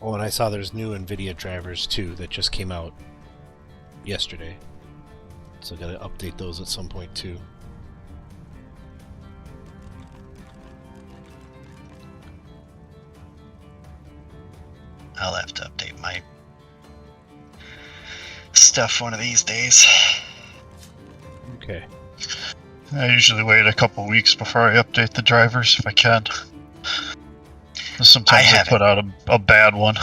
Oh, and I saw there's new NVIDIA drivers too that just came out yesterday. So I gotta update those at some point too. I'll have to update my stuff one of these days. Okay. I usually wait a couple weeks before I update the drivers if I can. Sometimes they put out a bad one.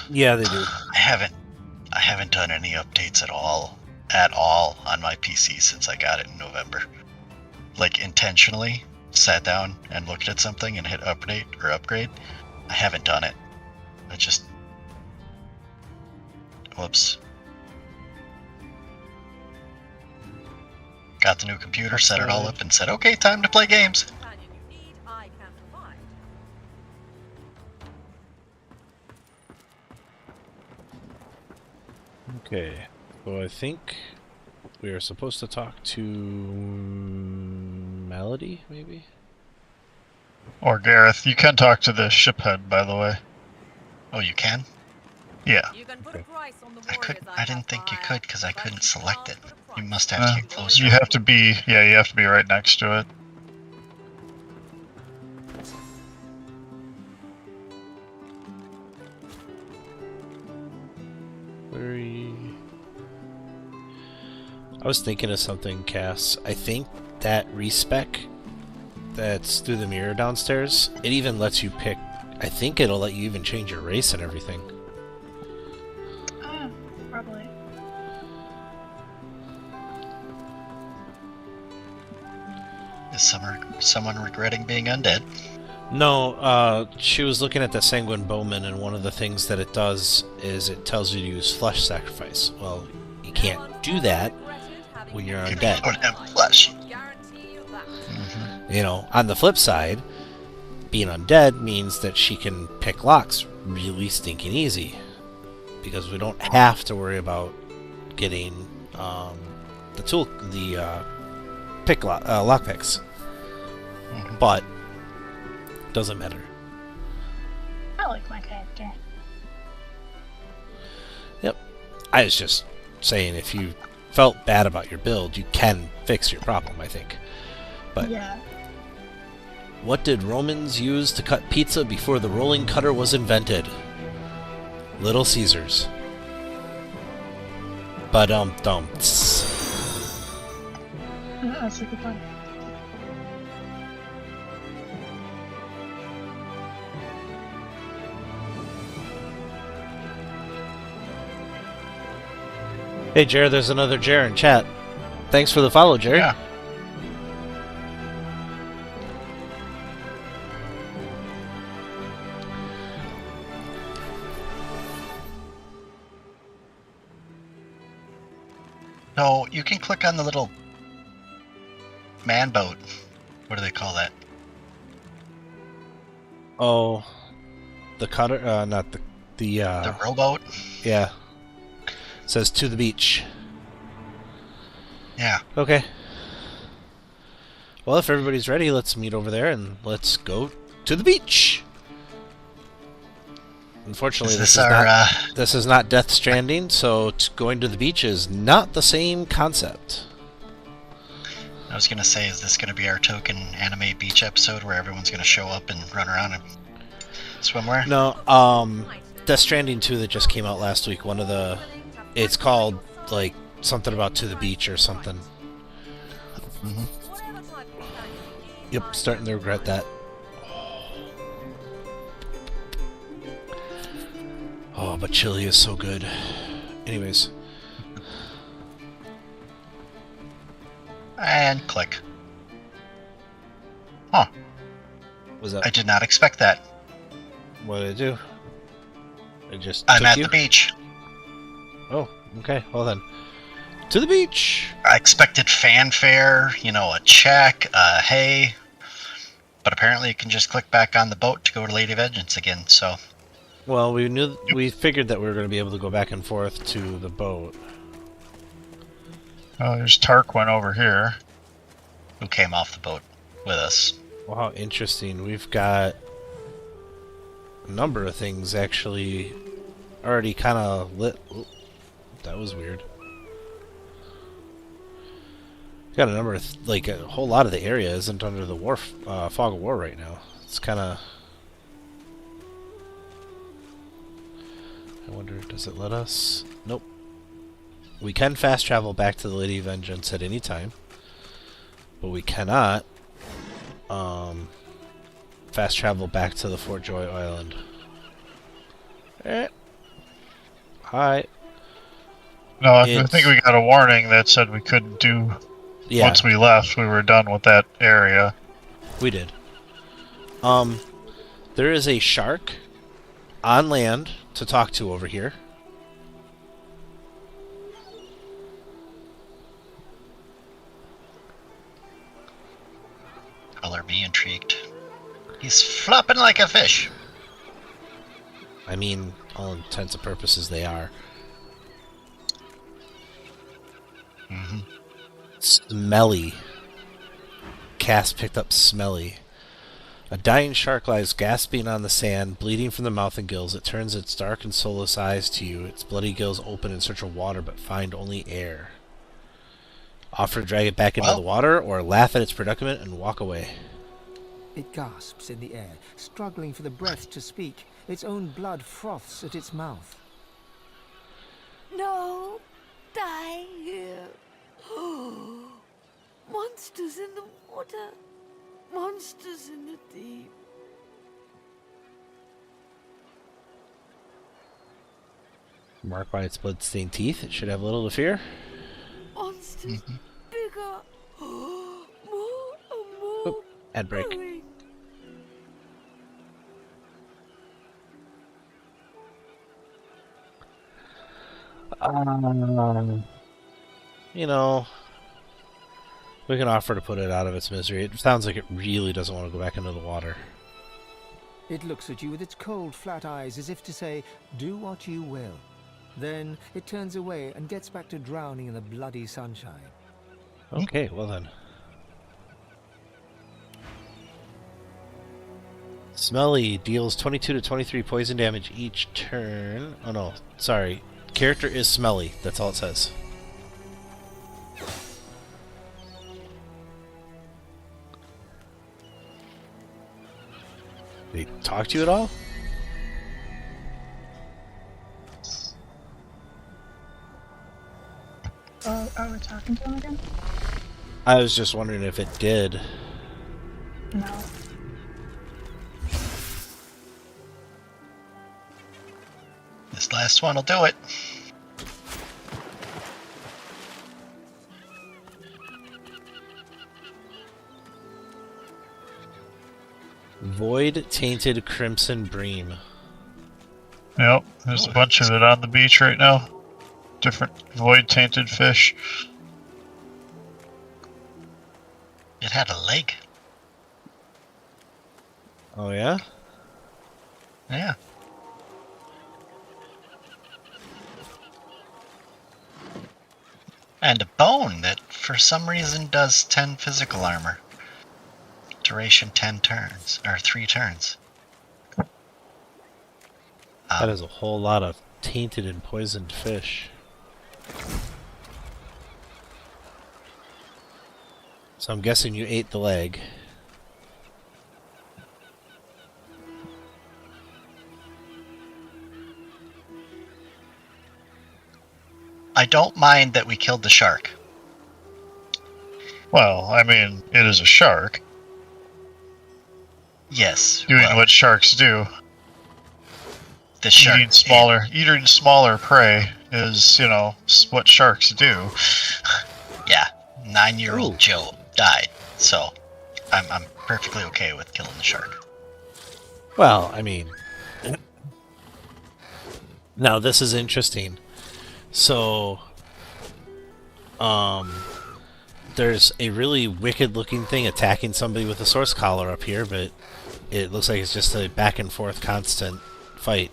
Yeah, they do. I haven't done any updates at all on my PC since I got it in November. Like intentionally sat down and looked at something and hit update or upgrade. I haven't done it. I just whoops. Got the new computer, set it all up, and said, okay, time to play games. Okay, so I think we are supposed to talk to Melody, maybe? Or Gareth. You can talk to the shiphead, by the way. Oh, you can? Yeah. Okay. I didn't think you could because I couldn't select it. You must have to get closer. You have to be right next to it. Where are you? I was thinking of something, Cass. I think that respec that's through the mirror downstairs, it even lets you pick. I think it'll let you even change your race and everything. Probably. Is someone regretting being undead? No, she was looking at the Sanguine Bowman, and one of the things that it does is it tells you to use flesh sacrifice. Well, you can't do that when you're undead. You don't have flesh. You know, on the flip side, being undead means that she can pick locks really stinking easy. Because we don't have to worry about getting lockpicks. But doesn't matter. I like my character. Yep. I was just saying, if you felt bad about your build, you can fix your problem, I think. But yeah. What did Romans use to cut pizza before the rolling cutter was invented? Little Caesars. Ba-dum-dumps. That's a good one. Hey, Jer, there's another Jer in chat. Thanks for the follow, Jer. Yeah. No, you can click on the little man boat. What do they call that? Oh, the cutter, not the rowboat? Yeah. It says to the beach. Yeah. Okay. Well, if everybody's ready, let's meet over there and let's go to the beach. Unfortunately, this is not Death Stranding, so going to the beach is not the same concept. I was gonna say, is this gonna be our token anime beach episode where everyone's gonna show up and run around and swimwear? No, Death Stranding 2 that just came out last week, it's called, like, something about to the beach or something. Mm-hmm. Yep, starting to regret that. Oh, but chili is so good. Anyways. And click. Huh. Was that? I did not expect that. What did I do? I'm at the beach. Oh, okay. Well then. To the beach! I expected fanfare, a check, hey. But apparently you can just click back on the boat to go to Lady Vengeance again, so... Well, we figured that we were going to be able to go back and forth to the boat. Oh, there's Tarquin over here. Who came off the boat with us. Well, how interesting. We've got a number of things actually already kind of lit. Oh, that was weird. Got a number of like a whole lot of the area isn't under the fog of war right now. It's kind of. I wonder, does it let us? Nope. We can fast travel back to the Lady of Vengeance at any time, but we cannot fast travel back to the Fort Joy Island. Hi. No, I think we got a warning that said we couldn't do. Yeah. Once we left, we were done with that area. We did. There is a shark on land to talk to over here. Color me intrigued. He's flopping like a fish. I mean, all intents and purposes, they are. Mm-hmm. Smelly. Cass picked up smelly. A dying shark lies gasping on the sand, bleeding from the mouth and gills. It turns its dark and soulless eyes to you. Its bloody gills open in search of water, but find only air. Offer to drag it back into the water, or laugh at its predicament and walk away. It gasps in the air, struggling for the breath to speak. Its own blood froths at its mouth. No, die here. Monsters in the water. Monsters in the deep. Marked by its blood-stained teeth, it should have little to fear. Monsters bigger. More and more. Oh, ad break. growing. You know, we can offer to put it out of its misery. It sounds like it really doesn't want to go back into the water. It looks at you with its cold, flat eyes as if to say, do what you will. Then it turns away and gets back to drowning in the bloody sunshine. Okay, well then. Smelly deals 22 to 23 poison damage each turn. Oh no, sorry. Character is Smelly. That's all it says. Did he talk to you at all? Oh, are we talking to him again? I was just wondering if it did. No. This last one will do it. Void Tainted Crimson Bream. Yep, there's a bunch of it on the beach right now. Different void-tainted fish. It had a leg. Oh yeah? Yeah. And a bone that, for some reason, does 10 physical armor. Duration 10 turns, or 3 turns. That is a whole lot of tainted and poisoned fish. So I'm guessing you ate the leg. I don't mind that we killed the shark. Well, I mean, it is a shark. Yes. Doing well, what sharks do. the shark. Eating smaller prey is, you know, what sharks do. Yeah. 9-year-old Ooh. Joe died. So, I'm perfectly okay with killing the shark. Well, I mean... Now, this is interesting. So... There's a really wicked-looking thing attacking somebody with a source collar up here, but it looks like it's just a back-and-forth constant fight.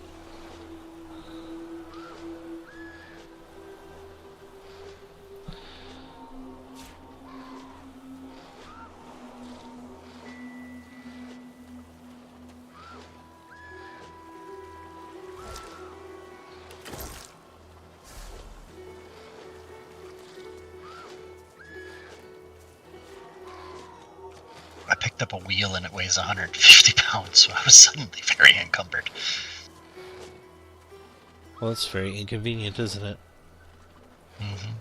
I picked up a wheel and it weighs 150 pounds, so I was suddenly very encumbered. Well, it's very inconvenient, isn't it? Mm-hmm.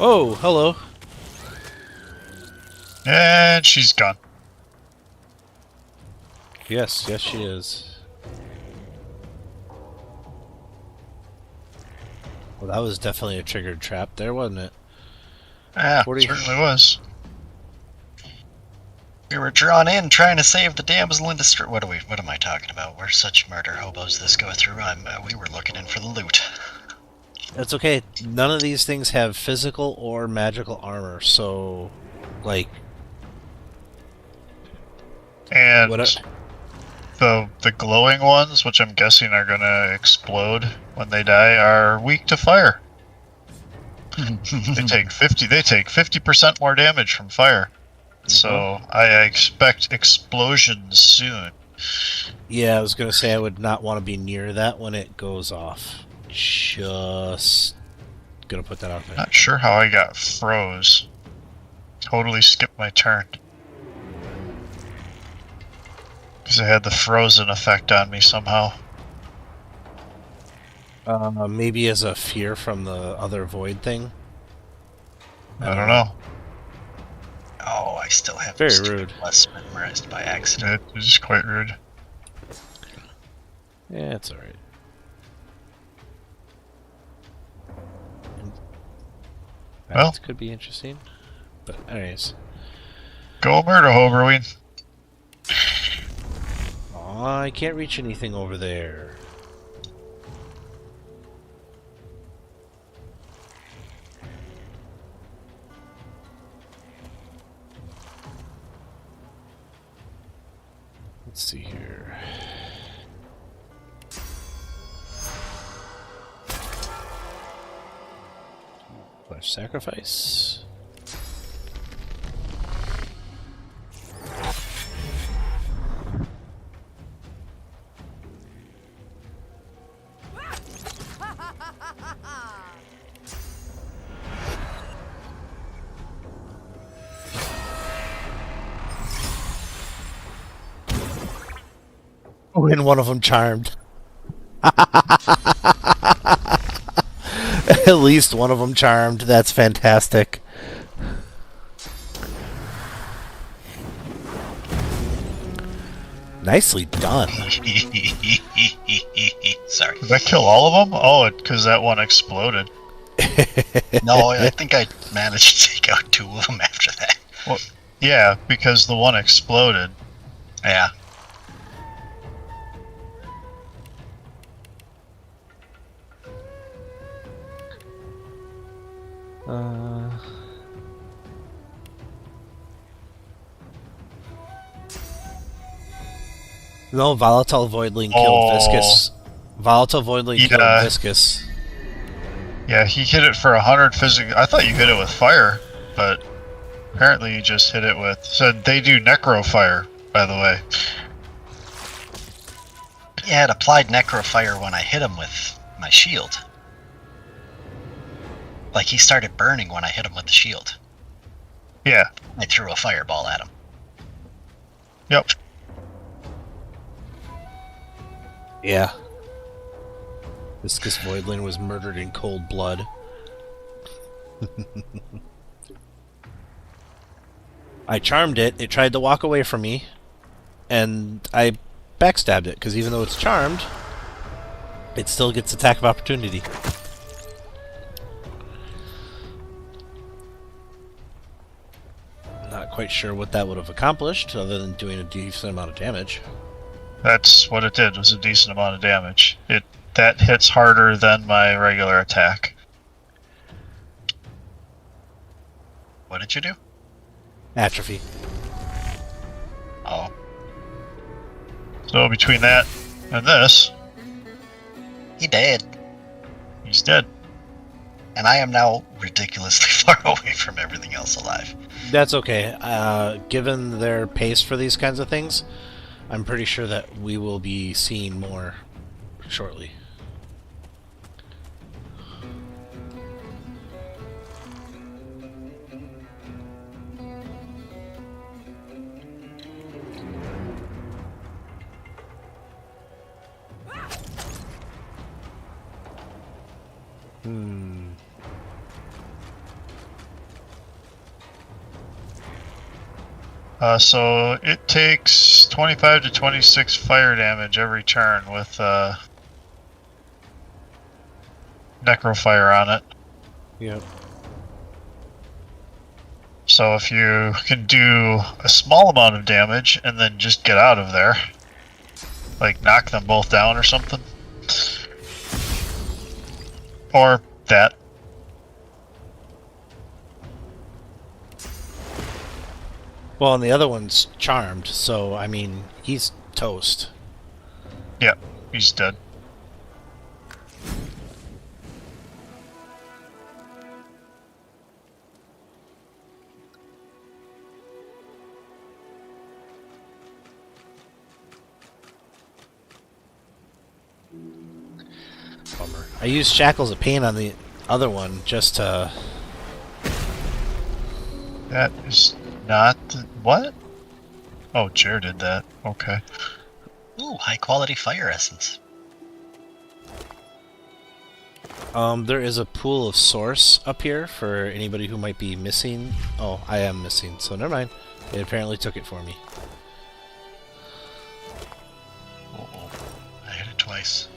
Oh, hello. And she's gone. Yes, yes, she is. Well, that was definitely a triggered trap there, wasn't it? Yeah, 40. certainly was. We were drawn in trying to save the damsel in distress. What am I talking about? We're such murder hobos this go through. We were looking in for the loot. That's okay. None of these things have physical or magical armor, so, like, And what? the glowing ones, which I'm guessing are gonna explode when they die, are weak to fire. They take 50% more damage from fire. So I expect explosions soon. Yeah, I was gonna say I would not want to be near that when it goes off. Just gonna put that out there. Not sure how I got froze. Totally skipped my turn. Because it had the frozen effect on me somehow. Maybe as a fear from the other void thing. I don't know. Oh, I still have Very stupid rude. quest memorized by accident. It was quite rude. Yeah, it's alright. Well. That could be interesting. But anyways. Go murder Hoberween. Aw, I can't reach anything over there. Let's see here. Flesh sacrifice. Oh, and one of them charmed. At least one of them charmed. That's fantastic. Nicely done. Sorry. Did I kill all of them? Oh, because that one exploded. No, I think I managed to take out 2 of them after that. Well, yeah, because the one exploded. Yeah. No, Volatile Voidling killed Viscous. Volatile Voidling killed Yeah. Viscous. Yeah, he hit it for 100 physical. I thought you hit it with fire, but apparently you just hit it with. Said they do necro fire, by the way. Yeah, it applied necrofire when I hit him with my shield. Like, he started burning when I hit him with the shield. Yeah. I threw a fireball at him. Yep. Yeah. Viscous Voidling was murdered in cold blood. I charmed it. It tried to walk away from me. And I backstabbed it, because even though it's charmed, it still gets attack of opportunity. Not quite sure what that would have accomplished, other than doing a decent amount of damage. That's what it did, was a decent amount of damage. That hits harder than my regular attack. What did you do? Atrophy. Oh. So between that and this, dead. He's dead. And I am now ridiculously far away from everything else alive. That's okay. Given their pace for these kinds of things, I'm pretty sure that we will be seeing more shortly. So it takes 25 to 26 fire damage every turn with necrofire on it. Yep. So if you can do a small amount of damage and then just get out of there, like knock them both down or something, or that. Well, and the other one's charmed, so, I mean, he's toast. Yeah, he's dead. Bummer. I used Shackles of Pain on the other one just to... That is not what? Oh, Jer did that. Okay. Ooh, high quality fire essence. There is a pool of source up here for anybody who might be missing. Oh, I am missing, so never mind. It apparently took it for me. Oh, I hit it twice.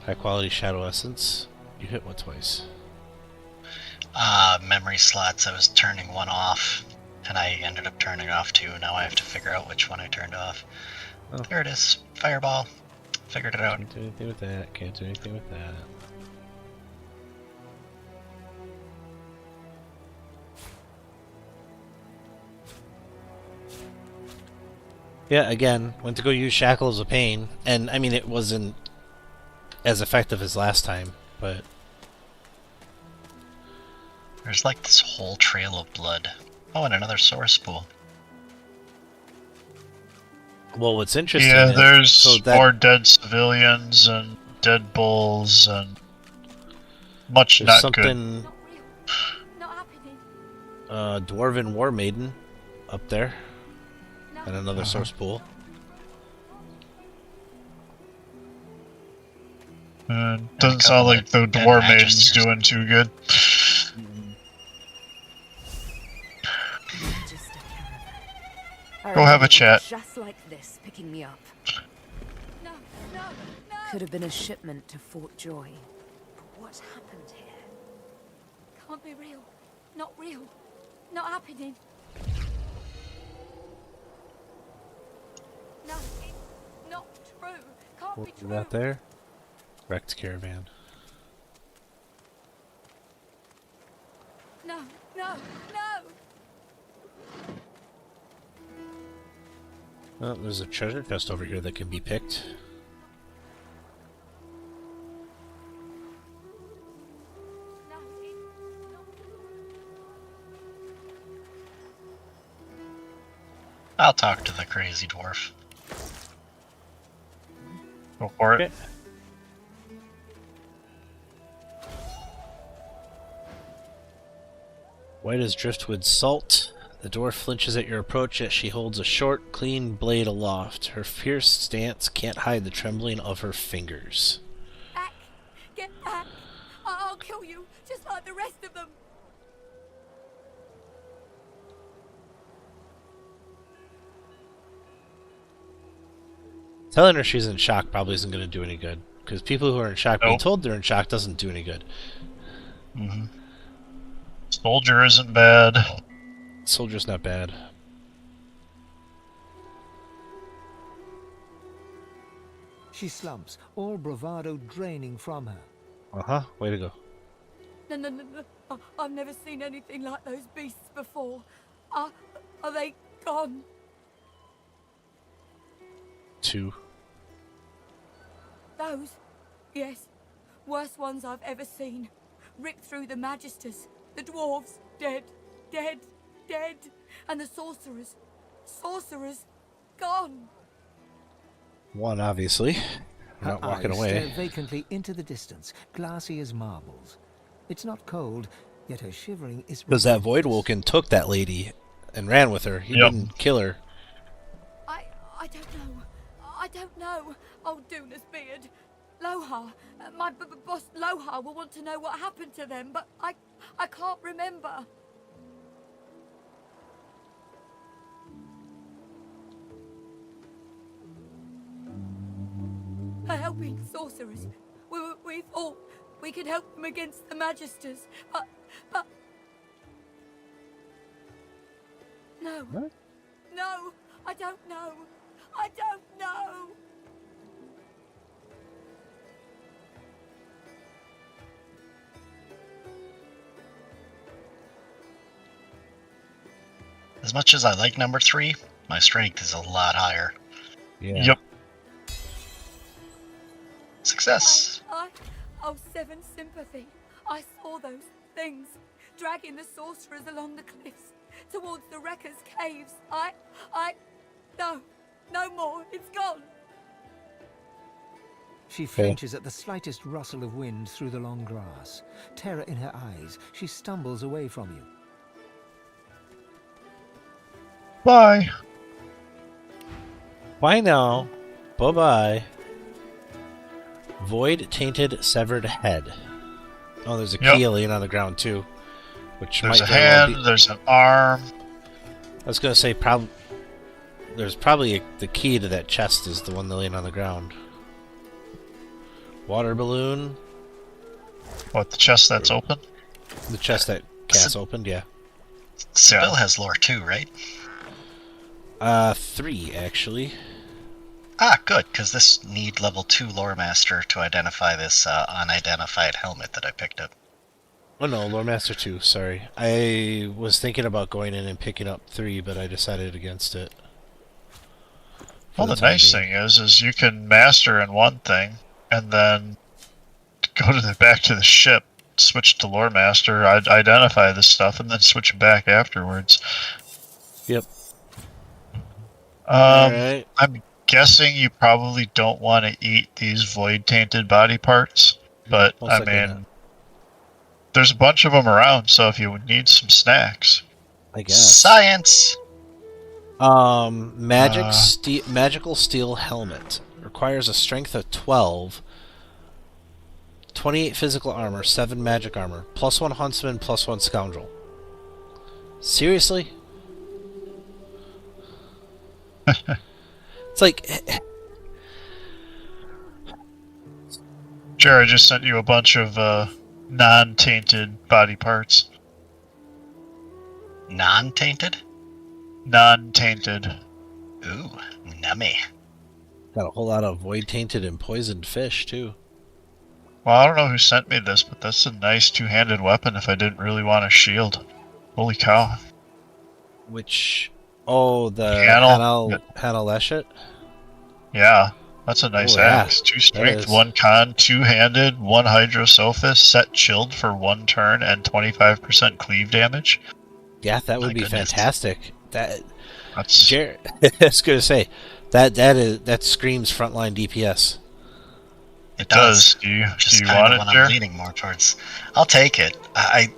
High quality Shadow Essence. You hit what twice? Memory slots. I was turning one off, and I ended up turning off two. Now I have to figure out which one I turned off. Oh. There it is. Fireball. Figured it out. Can't do anything with that. Can't do anything with that. Yeah, again, went to go use Shackles of Pain, and I mean, it wasn't as effective as last time, but... There's like this whole trail of blood. Oh, and another source pool. Well, what's interesting Yeah, is... there's so that, more dead civilians and dead bulls and much there's not good. something... Not real. Not happening. Dwarven War Maiden up there, No. and another source pool. Doesn't a sound couple like the of dead Dwarf Maiden's magisters. doing too good. Go have a chat. Just like this, picking me up. No, no, no. Could have been a shipment to Fort Joy. But what happened here? Can't be real. Not real. Not happening. No, it's not true. Can't be What true. was that there? Wrecked caravan. No, no, no. Oh, there's a treasure chest over here that can be picked. No, it's not. I'll talk to the crazy dwarf. Go for it. Okay. White as driftwood salt. The dwarf flinches at your approach as she holds a short, clean blade aloft. Her fierce stance can't hide the trembling of her fingers. Back. Get back. I'll kill you, just like the rest of them. Telling her she's in shock probably isn't going to do any good. Because people who are in shock being Nope. told they're in shock doesn't do any good. Mm-hmm. Soldier isn't bad. Soldier's not bad. She slumps, all bravado draining from her. Uh-huh. Way to go. No, no, no, no. I've never seen anything like those beasts before. Are they gone? 2. Those? Yes. Worst ones I've ever seen. Ripped through the Magisters. The dwarves, dead, dead, dead. And the sorcerers, gone. One, obviously. We're Her not walking eyes away. stare vacantly into the distance, glassy as marbles. It's not cold, yet her shivering is Because that Void relentless. Woken took that lady and ran with her. He Yep. didn't kill her. I don't know. I don't know. Old Duna's beard. Lohar. My boss Lohar will want to know what happened to them, but I can't remember. Helping sorcerers. We thought we could help them against the Magisters, but no. What? No, I don't know. I don't know. As much as I like number 3, my strength is a lot higher. Yeah. Yep. Success. Oh, 7 sympathy. I saw those things dragging the sorcerers along the cliffs towards the Wreckers' caves. No more. It's gone. She flinches at the slightest rustle of wind through the long grass. Terror in her eyes, she stumbles away from you. Bye. Bye now. Bye-bye. Void Tainted Severed Head. Oh, there's a Yep. key laying on the ground, too. Which There's might a very well hand, be... there's an arm. I was going to say, there's probably the key to that chest is the one laying on the ground. Water balloon. What, the chest that's open? The chest that Cass opened, yeah. Sibyl has lore too, right? 3, actually. Ah, good, because this need level 2 lore master to identify this unidentified helmet that I picked up. Oh no, Lore Master 2, sorry. I was thinking about going in and picking up 3, but I decided against it. Well, the nice thing is you can master in one thing, and then go to back to the ship, switch to lore master, identify this stuff, and then switch back afterwards. Yep. I'm guessing you probably don't want to eat these void tainted body parts, but Most I likely mean, not. there's a bunch of them around, so if you need some snacks. I guess. Science! Magical Steel Helmet. Requires a strength of 12, 28 physical armor, 7 magic armor, +1 huntsman, +1 scoundrel. Seriously? It's like... Sure, I just sent you a bunch of non-tainted body parts. Non-tainted? Non-tainted. Ooh, nummy. Got a whole lot of void-tainted and poisoned fish, too. Well, I don't know who sent me this, but that's a nice two-handed weapon if I didn't really want a shield. Holy cow. Which... Oh, the Panel. Panel Leshet? Yeah, that's a nice Oh, yeah. axe. 2 That strength, is. 1 con, 2-handed, 1 hydrosophist, set chilled for 1 turn, and 25% cleave damage. Yeah, that would My be goodness. fantastic. That... That's I was gonna say that screams frontline DPS. It does. Do you Just want kind it, of what Jer? I'm leaning more towards. I'll take it. I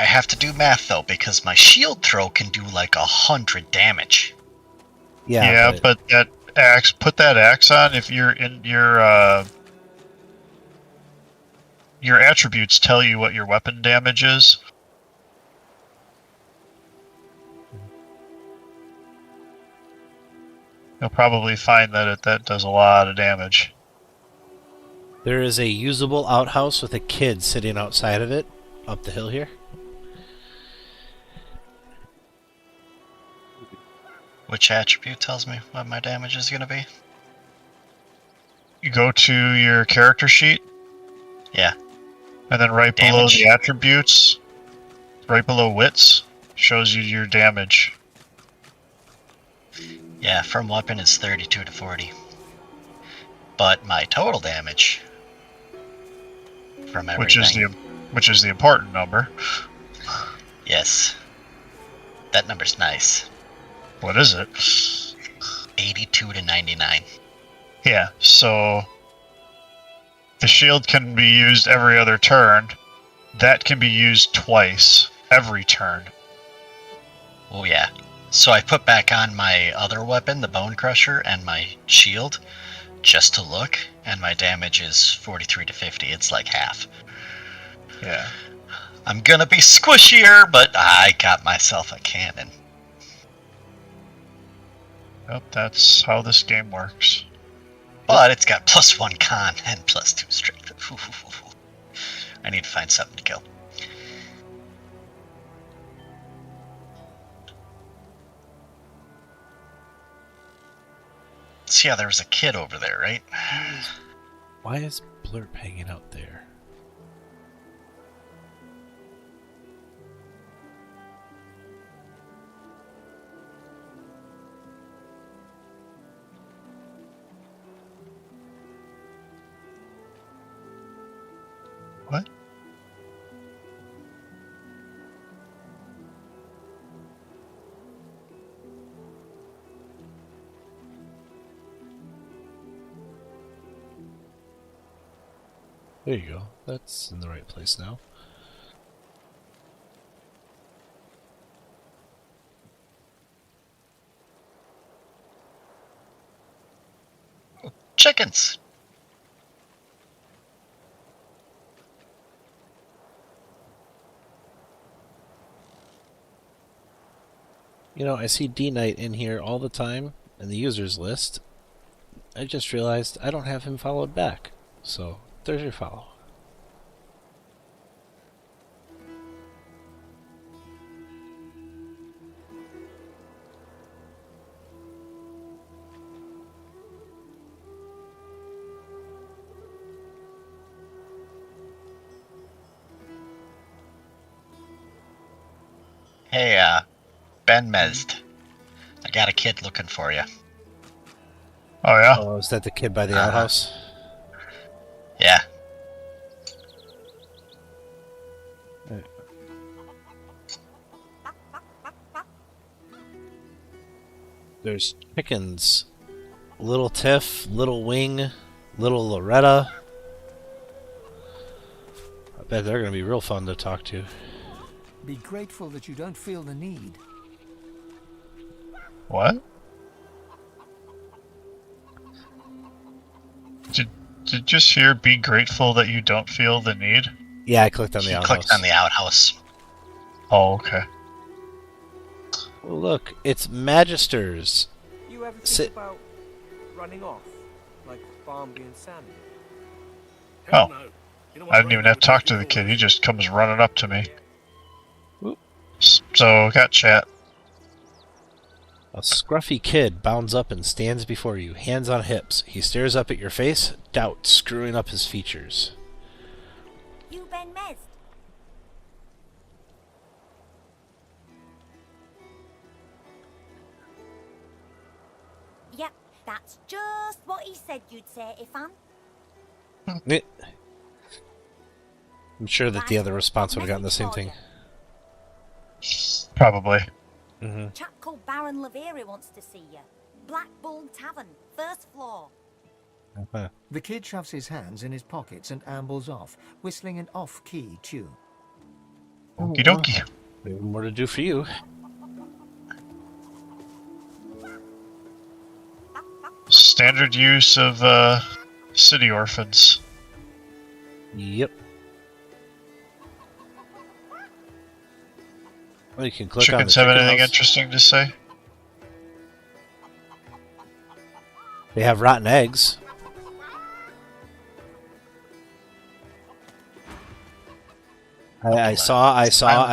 have to do math though, because my shield throw can do like 100 damage. Yeah, but that axe, put that axe on if you're in your attributes tell you what your weapon damage is. You'll probably find that that does a lot of damage. there is a usable outhouse with a kid sitting outside of it, up the hill here. Which attribute tells me what my damage is going to be? You go to your character sheet, Yeah. and then right below Damage. the attributes, right below wits, shows you your damage. Yeah, from weapon is 32 to 40. But my total damage from which everything. is the important number. Yes. That number's nice. What is it? 82 to 99. Yeah, so the shield can be used every other turn. That can be used twice every turn. Oh yeah. So I put back on my other weapon, the Bone Crusher, and my shield, just to look, and my damage is 43 to 50. It's like half. Yeah. I'm gonna be squishier, but I got myself a cannon. Yep, that's how this game works. But it's got +1 con and +2 strength. I need to find something to kill. See how there was a kid over there, right? Why is Blurp hanging out there? What? There you go. That's in the right place now. Chickens! You know, I see D-Knight in here all the time in the users list. I just realized I don't have him followed back. So, there's your follow. Hey, Ben Mezd. I got a kid looking for you. Oh, yeah? Oh, is that the kid by the outhouse? Yeah. There's chickens. Little Tiff, Little Wing, Little Loretta. I bet they're going to be real fun to talk to. Be grateful that you don't feel the need. What? Did you just hear be grateful that you don't feel the need? Yeah, I clicked on the He outhouse. clicked on the outhouse. Oh, okay. Oh, look, it's Magisters. You ever think Sit. about running off, like Barnaby and Sammy? Oh. I didn't even have to talk to the kid. He just comes running up to me. Oop. So, got chat. A scruffy kid bounds up and stands before you, hands on hips. He stares up at your face, doubt screwing up his features. You Ben Mezd? Yep, that's just what he said you'd say, Ifan. I'm sure that the other response would have gotten the same thing. Probably. Mm-hmm. Chap called Baron Laveri wants to see you. Black Bull Tavern, first floor. Uh-huh. The kid shoves his hands in his pockets and ambles off, whistling an off-key tune. Okie dokie. Maybe more to do for you. Standard use of city orphans. Yep. Well, you can click on the Chickens have chicken anything house. interesting to say? They have rotten eggs. I saw. They were stolen!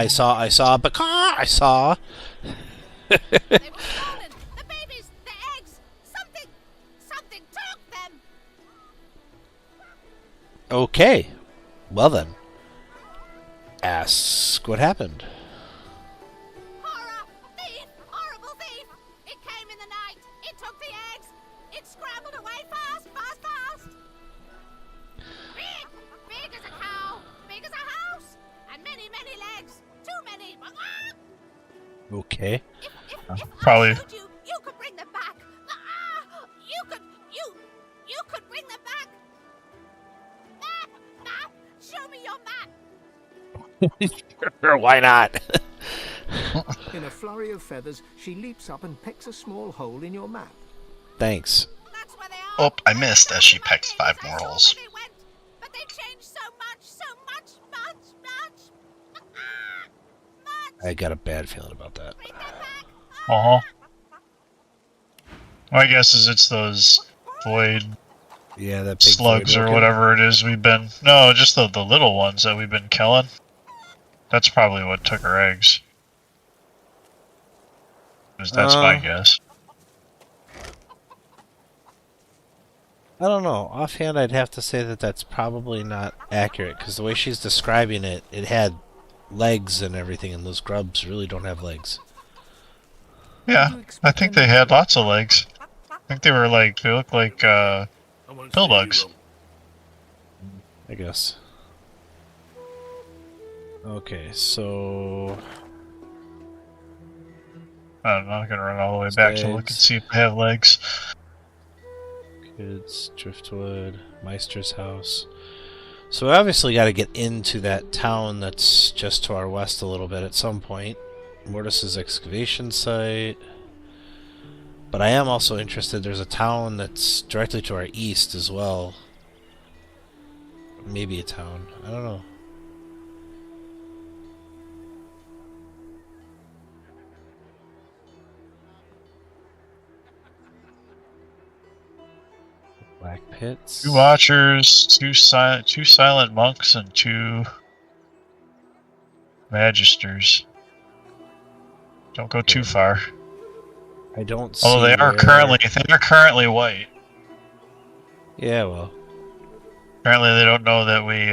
The babies! The eggs! Something took them! Okay. Well then. Ask what happened. Horror! Thief! Horrible thief! It came in the night! It took the eggs! It scrambled away fast! Big! Big as a cow! Okay. Probably. I showed you, you could bring them back. You could bring them back. Map, show me your map. Sure, why not? In a flurry of feathers, she leaps up and pecks a small hole in your map. Thanks. That's where they are. Oh, I missed as she pecks 5 more holes. They went, but they changed so much. I got a bad feeling about that. Bring them back. Uh-huh. My guess is it's those void Yeah, that big slugs void or looking. whatever it is we've been... No, just the little ones that we've been killing. That's probably what took her eggs. 'Cause that's my guess. I don't know. Offhand, I'd have to say that that's probably not accurate, because the way she's describing it, it had legs and everything, and those grubs really don't have legs. Yeah, I think they had lots of legs. I think they were like... They looked like, pill bugs. I guess. Okay, so... I'm not gonna run all the way back to look and see if they have legs. Kids, Driftwood, Meister's house. So we obviously got to get into that town that's just to our west a little bit at some point. Mortis's excavation site. But I am also interested, there's a town that's directly to our east as well. Maybe a town. I don't know. Black pits. 2 watchers, two silent monks, and 2 magisters. Don't go too far. I don't see. Although they are currently white. Yeah, well. Apparently they don't know that we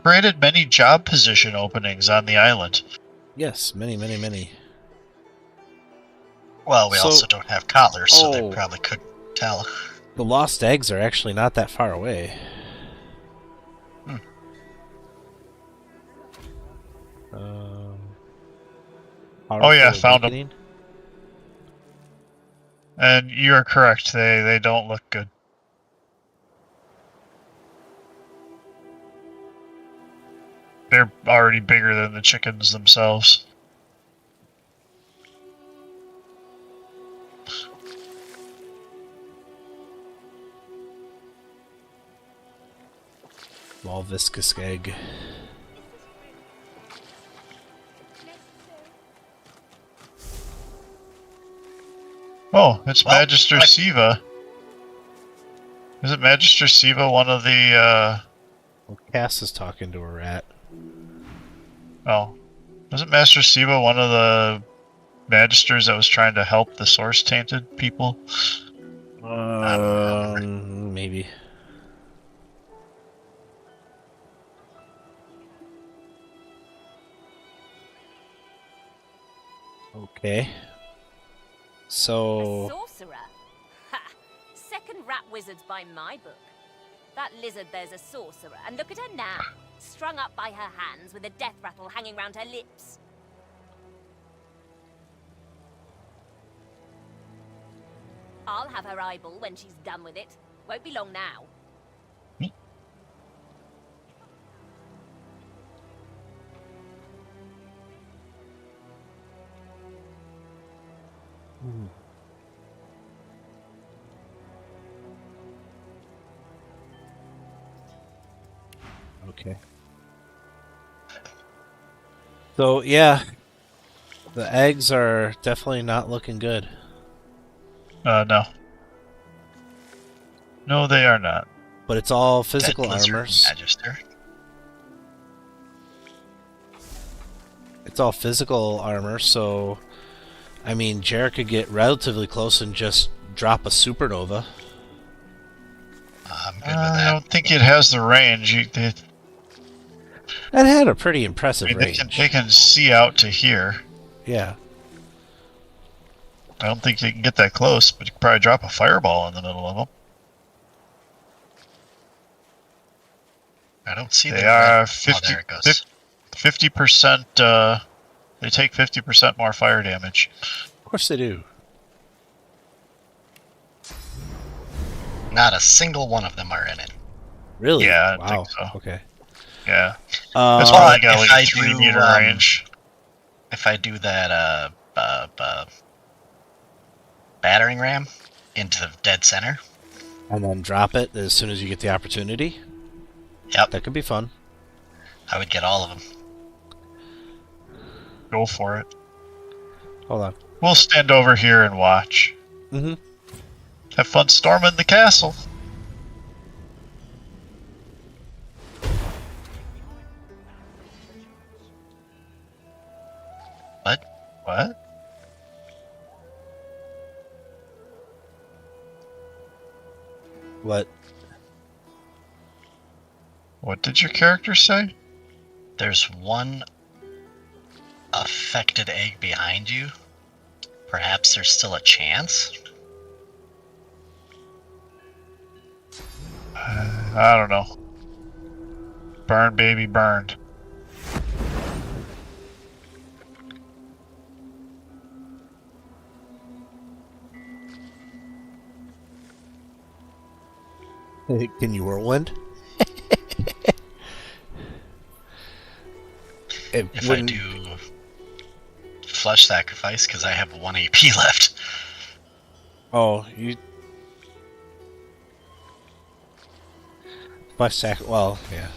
created many job position openings on the island. Yes, many. Well, we So- also don't have collars, so they Oh. probably couldn't tell. The lost eggs are actually not that far away. Oh yeah, Powerful found 'em. Awakening. And you're correct, they don't look good. They're already bigger than the chickens themselves. Small viscous egg. Oh, it's Well, Magister Siva. Isn't Magister Siva one of the, Well, Cass is talking to a rat. Oh. Wasn't Master Siva one of the Magisters that was trying to help the Source-tainted people? Maybe. Okay. So... A sorcerer? Ha! Second rat wizards by my book. That lizard there's a sorcerer, and look at her now, strung up by her hands with a death rattle hanging round her lips. I'll have her eyeball when she's done with it. Won't be long now. Okay. So, yeah. The eggs are definitely not looking good. No. No, they are not. But it's all physical Dead lizard armors. Magister. It's all physical armor, so... I mean, Jarek could get relatively close and just drop a supernova. I'm good with that. I don't think it has the range. That had a pretty impressive They range. can see out to here. Yeah. I don't think you can get that close, but you could probably drop a fireball in the middle of them. I don't see They the are red. 50, Oh, there it goes. 50%. They take 50% more fire damage. Of course they do. Not a single one of them are in it. Really? Yeah, I Wow. think so. Okay. Yeah. That's why I got like a 3-meter range. If I do that battering ram into the dead center. And then drop it as soon as you get the opportunity. Yep. That could be fun. I would get all of them. Go for it. Hold on. We'll stand over here and watch. Mm-hmm. Have fun storming the castle. What? What? What? What did your character say? There's one affected egg behind you. Perhaps there's still a chance? I don't know. Burn, baby, burned. Can you whirlwind? If I do flesh sacrifice, because I have 1 AP left. Oh, you... Well, yeah.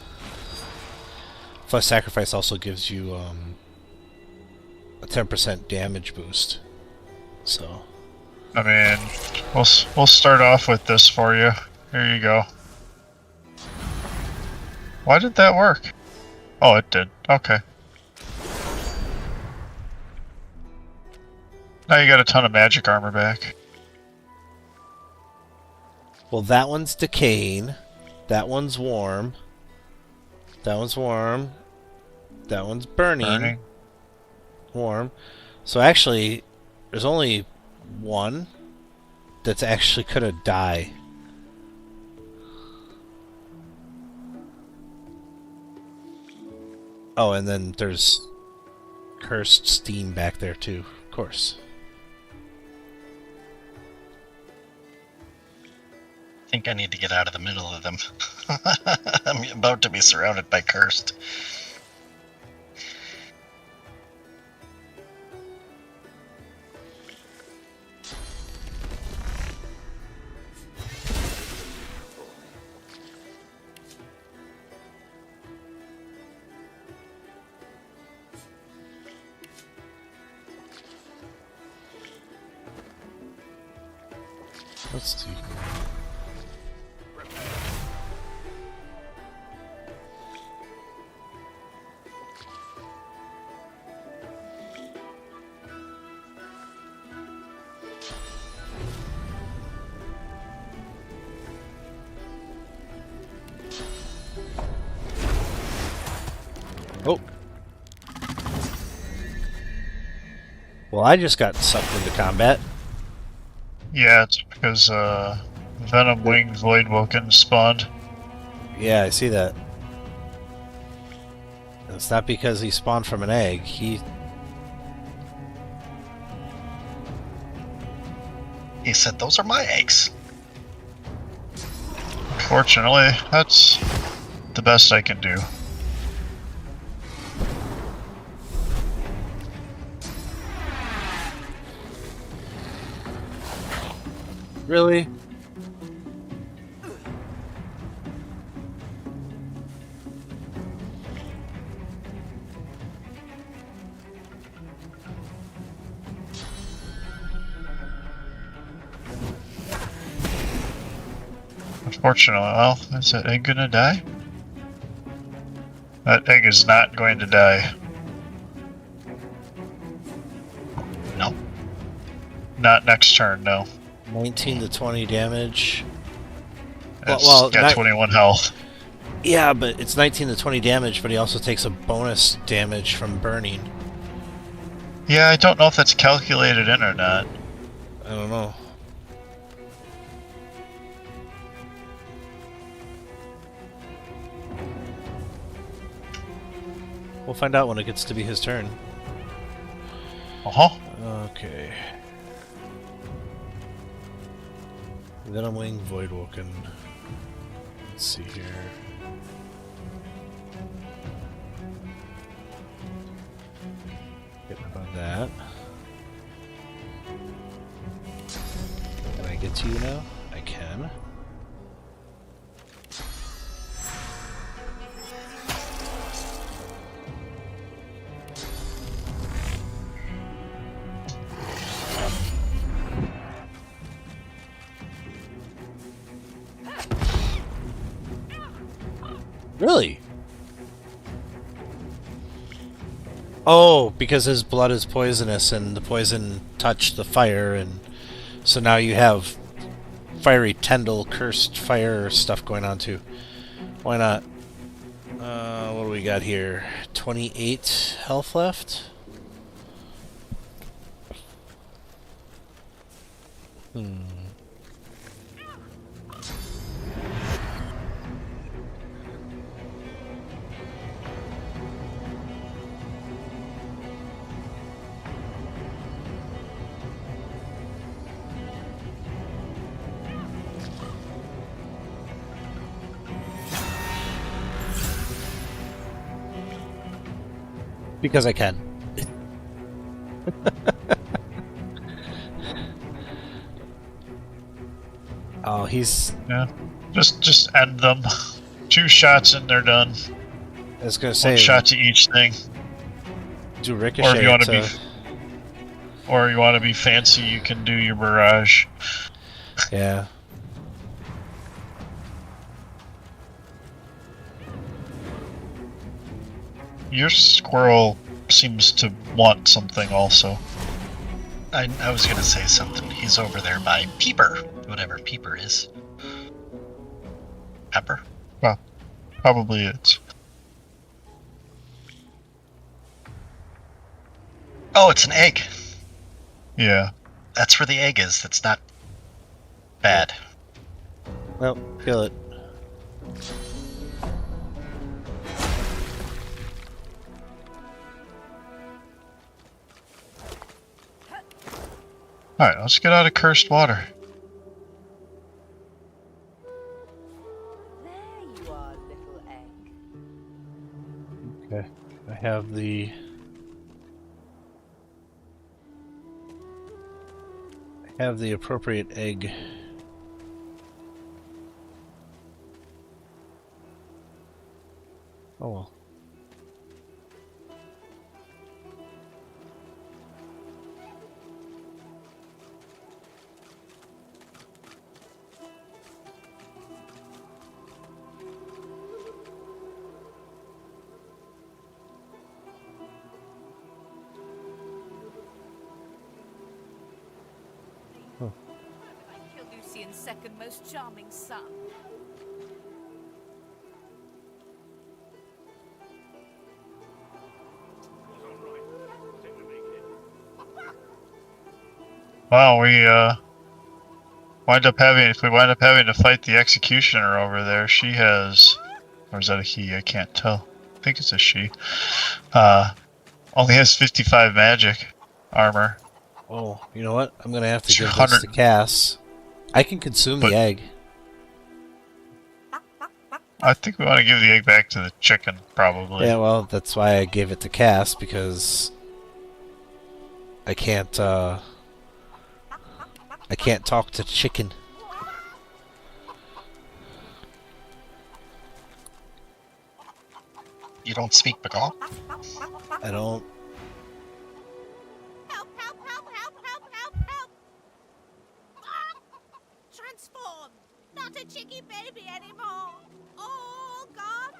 Flesh sacrifice also gives you a 10% damage boost. So... I mean, we'll start off with this for you. Here you go. Why did that work? Oh, it did. Okay. Now you got a ton of magic armor back. Well, that one's decaying. That one's warm. That one's warm. That one's burning. Warm. So actually, there's only one that's actually gonna die. Oh, and then there's cursed steam back there too, of course. I think I need to get out of the middle of them. I'm about to be surrounded by cursed. Let's see. Oh. Well, I just got sucked into combat. Yeah, it's because Venom Winged Voidwoken spawned. Yeah, I see that. It's not because he spawned from an egg. He said, "Those are my eggs." Fortunately, that's the best I can do. Really? Unfortunately, well, is that egg gonna die? That egg is not going to die. No. Not next turn, no. 19 to 20 damage. It's got 21 health. Yeah, but it's 19 to 20 damage, but he also takes a bonus damage from burning. Yeah, I don't know if that's calculated in or not. I don't know. We'll find out when it gets to be his turn. Uh-huh. Okay. Venomwing, Voidwoken. Let's see here. Get rid of that. Can I get to you now? I can. Really? Oh, because his blood is poisonous and the poison touched the fire, and so now you have fiery Tendril, cursed fire stuff going on too. Why not? What do we got here? 28 health left? Because I can. Oh, he's... Yeah. Just end them. 2 shots and they're done. I was gonna say... 1 shot to each thing. Do ricochet. Or if you want to be... Or you want to be fancy, you can do your barrage. Yeah. Your squirrel seems to want something also. I was gonna say something. He's over there by Peeper, whatever Peeper is. Pepper? Well, probably it's. Oh, it's an egg. Yeah. That's where the egg is. That's not bad. Well, kill it. Alright, let's get out of cursed water. There you are, little egg. Okay. I have the... appropriate egg. Oh well. You're Lucian's second most charming son. Wow, we wind up having to fight the executioner over there. She has, or is that a he? I can't tell. I think it's a she. Only has 55 magic armor. Oh, you know what? I'm gonna have to give 200 this to Cass. I can consume the egg. I think we want to give the egg back to the chicken, probably. Yeah, well, that's why I gave it to Cass, because I can't talk to chicken. You don't speak Bagal? I don't. Help, help, help, help, help, help, help! Transform! Not a chicky baby anymore! All gone!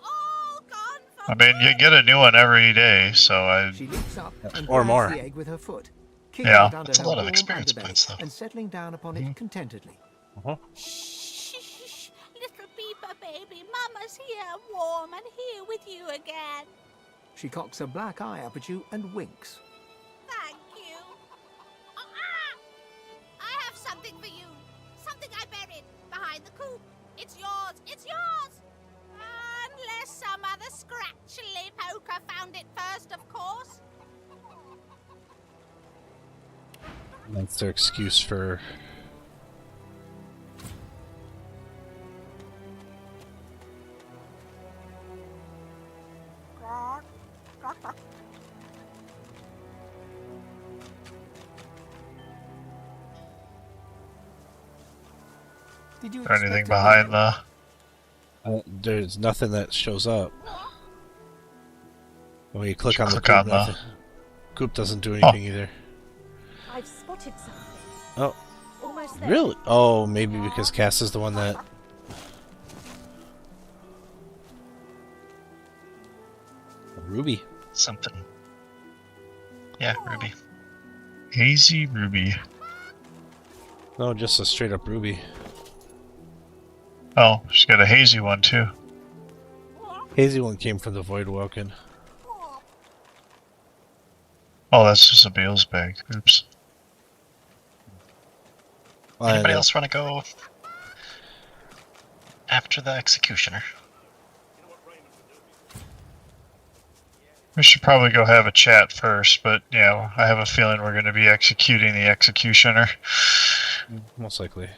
All gone for I mean, you get a new one every day, so I... She leaps up and Or grabs more. the egg with her foot, kicking Yeah. it under That's a her lot of warm experience underbelly points, though. and settling down upon it contentedly. Shh, little Beeper baby, Mama's here, warm and here with you again. She cocks a black eye up at you and winks. Thank you. I have something for you. Something I buried behind the coop. It's yours. It's yours. Unless some other scratchly poker found it first, of course. That's their excuse for... Did you Is there anything expect a behind man? the... there's nothing that shows up. When you click on the Click coop, on the- nothing. Coop doesn't do anything either. I've spotted something. Oh, Almost there. really? Oh, maybe because Cass is the one that... Ruby. Something. Yeah, Ruby. Hazy Ruby. No, just a straight up Ruby. Oh, she's got a hazy one too. Hazy one came from the Void Woken. Oh, that's just a Bale's bag. Oops. Anybody else want to go after the executioner? We should probably go have a chat first, but yeah, I have a feeling we're going to be executing the executioner. Most likely.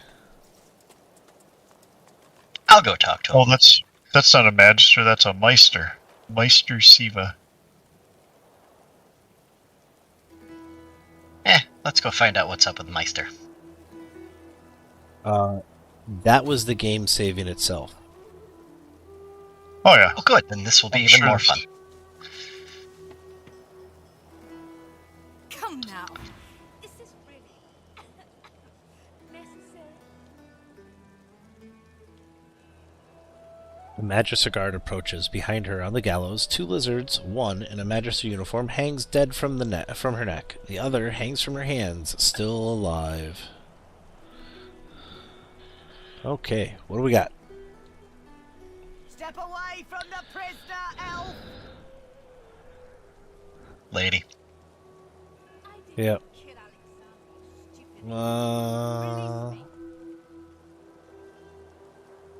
I'll go talk to him. Oh, that's not a magister, that's a meister. Meister Siva. Let's go find out what's up with Meister. That was the game saving itself. Oh yeah. Oh good, then this will be I'm even sure more it's- fun. Come now. This is really necessary. The Magister guard approaches. Behind her, on the gallows, two lizards. One, in a Magister uniform, hangs dead from her neck. The other hangs from her hands, still alive. Okay, what do we got? Step away from the prisoner, elf! Lady. Yep. Kill Alexander, stupid.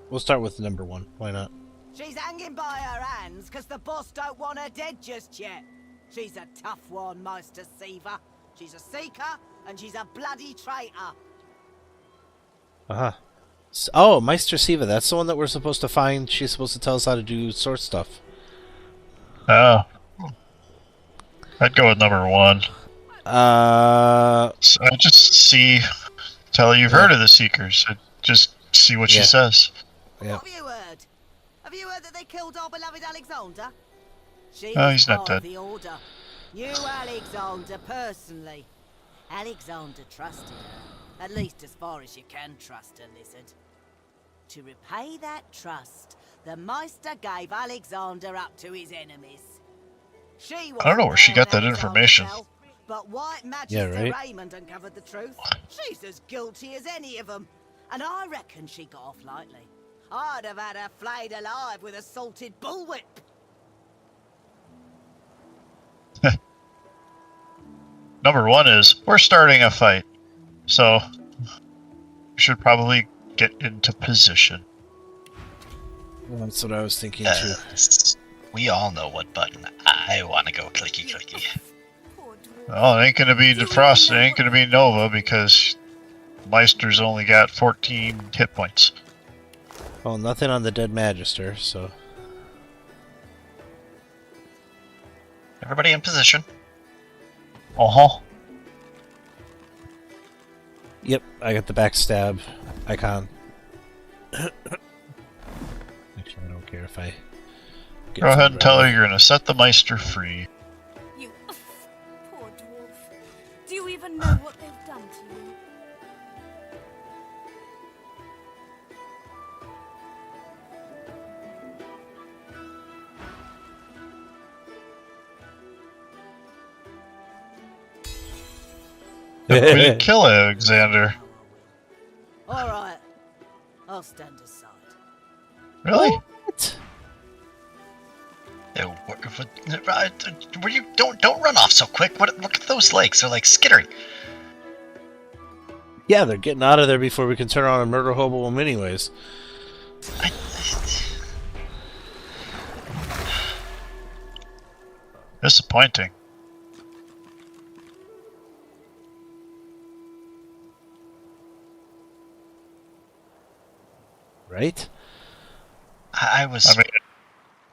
We'll start with number one. Why not? She's hanging by her hands because the boss don't want her dead just yet. She's a tough one, Meister Siva. She's a seeker, and she's a bloody traitor. Uh-huh. Oh, Meister Siva. That's the one that we're supposed to find. She's supposed to tell us how to do sword stuff. Oh. I'd go with number one. So I just tell her you've heard of the Seekers. Just see what she says. Yeah. What have you heard? Have you heard that they killed our beloved Alexander? She Oh, was he's not part of dead. the Order. Knew Alexander personally. Alexander trusted her. At least as far as you can trust a lizard. To repay that trust, the Meister gave Alexander up to his enemies. She I don't know where she got that wasn't information. herself, but White Magister right. Raymond uncovered the truth. She's as guilty as any of them. And I reckon she got off lightly. I'd have had her flayed alive with a salted bullwhip. Number one is, we're starting a fight. So, we should probably get into position. That's what I was thinking too. We all know what button I want to go clicky clicky. Well, it ain't gonna be Defrost, it ain't gonna be Nova, because Meister's only got 14 hit points. Well, nothing on the dead Magister, so... Everybody in position. Uh-huh. Yep, I got the backstab icon. Actually, I don't care if I... Go ahead and tell her you're gonna set the Meister free. You poor dwarf. Do you even know what they've done to you? We didn't kill Alexander. Alright. I'll stand aside. Really? What? Were you don't run off so quick. Look at those legs. They're like skittering. Yeah, they're getting out of there before we can turn around and murder hobo them anyways. Disappointing. Right? I was I mean,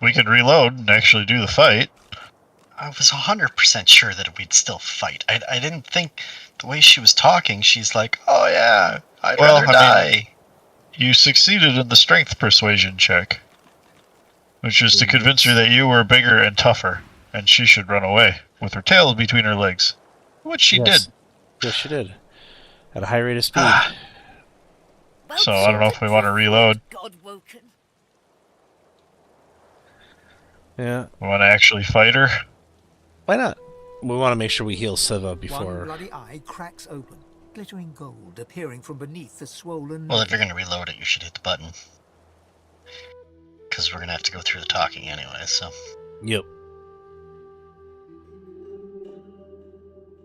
we could reload and actually do the fight. I was 100% sure that we'd still fight. I didn't think the way she was talking, she's like, oh yeah, I'd rather die. You succeeded in the strength persuasion check, which was to convince her that you were bigger and tougher, and she should run away with her tail between her legs. Which she did. Yes, she did. At a high rate of speed. So I don't know if we want to reload. God-woken. Yeah. We want to actually fight her. Why not? We want to make sure we heal Siva before... One bloody eye cracks open, glittering gold appearing from beneath the swollen... Well, if you're going to reload it, you should hit the button. Because we're going to have to go through the talking anyway, so... Yep.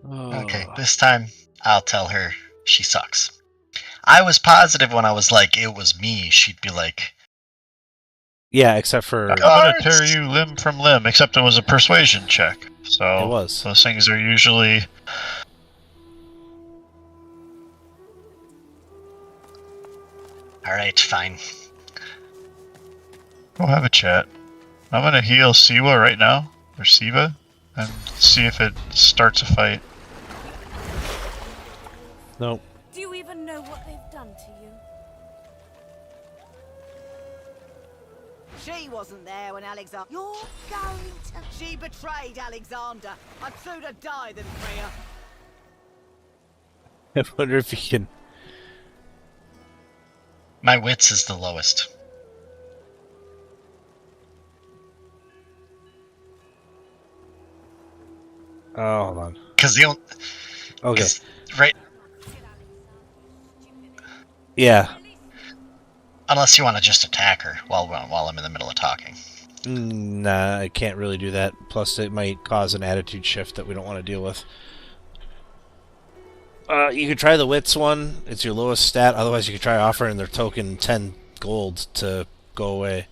Okay, this time, I'll tell her she sucks. I was positive when I was like, it was me, she'd be like... Yeah, except for... I'm going to tear you limb from limb, except it was a persuasion check. So it was. Those things are usually... Alright, fine. We'll have a chat. I'm going to heal Siwa right now, or Siva, and see if it starts a fight. Nope. Do you even know what they've done to you? She wasn't there when Alexander... You're going to... She betrayed Alexander. I'd sooner die than free her. I wonder if you can... My wits is the lowest. Oh, hold on. Because the only... Okay. Right... Yeah. Unless you want to just attack her while I'm in the middle of talking. Nah, I can't really do that. Plus, it might cause an attitude shift that we don't want to deal with. You could try the wits one. It's your lowest stat. Otherwise, you could try offering their token 10 gold to go away.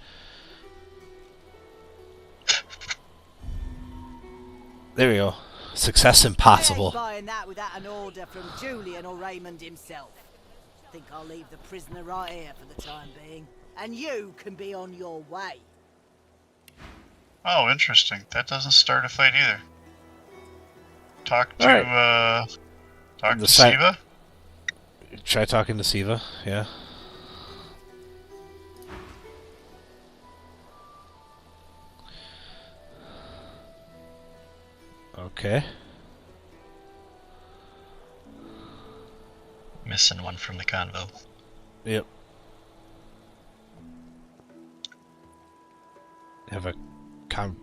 There we go. Success impossible. I ain't buying that without an order from Julian or Raymond himself. Think I'll leave the prisoner right here for the time being, and you can be on your way. Oh, interesting. That doesn't start a fight either. Talk to, talk to Siva? Try talking to Siva, yeah. Okay. Missing one from the convo. Yep. Have a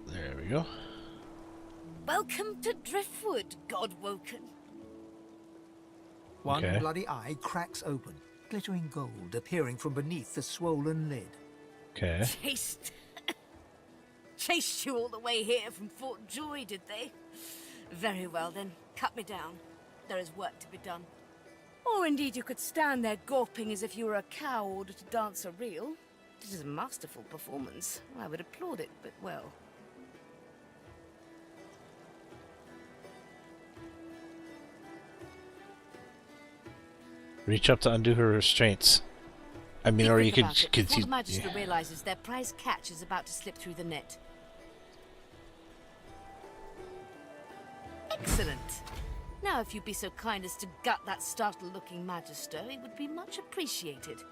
there we go. Welcome to Driftwood, God-woken. One bloody eye cracks open, glittering gold appearing from beneath the swollen lid. Okay. Chased you all the way here from Fort Joy, did they? Very well then, cut me down. There is work to be done. Or indeed you could stand there gawping as if you were a cow ordered to dance a reel. It is a masterful performance. I would applaud it, but well. Reach up to undo her restraints. I mean, or you could... The Magister realizes their prize catch is about to slip through the net. Excellent. Now, if you'd be so kind as to gut that startled-looking Magister, it would be much appreciated.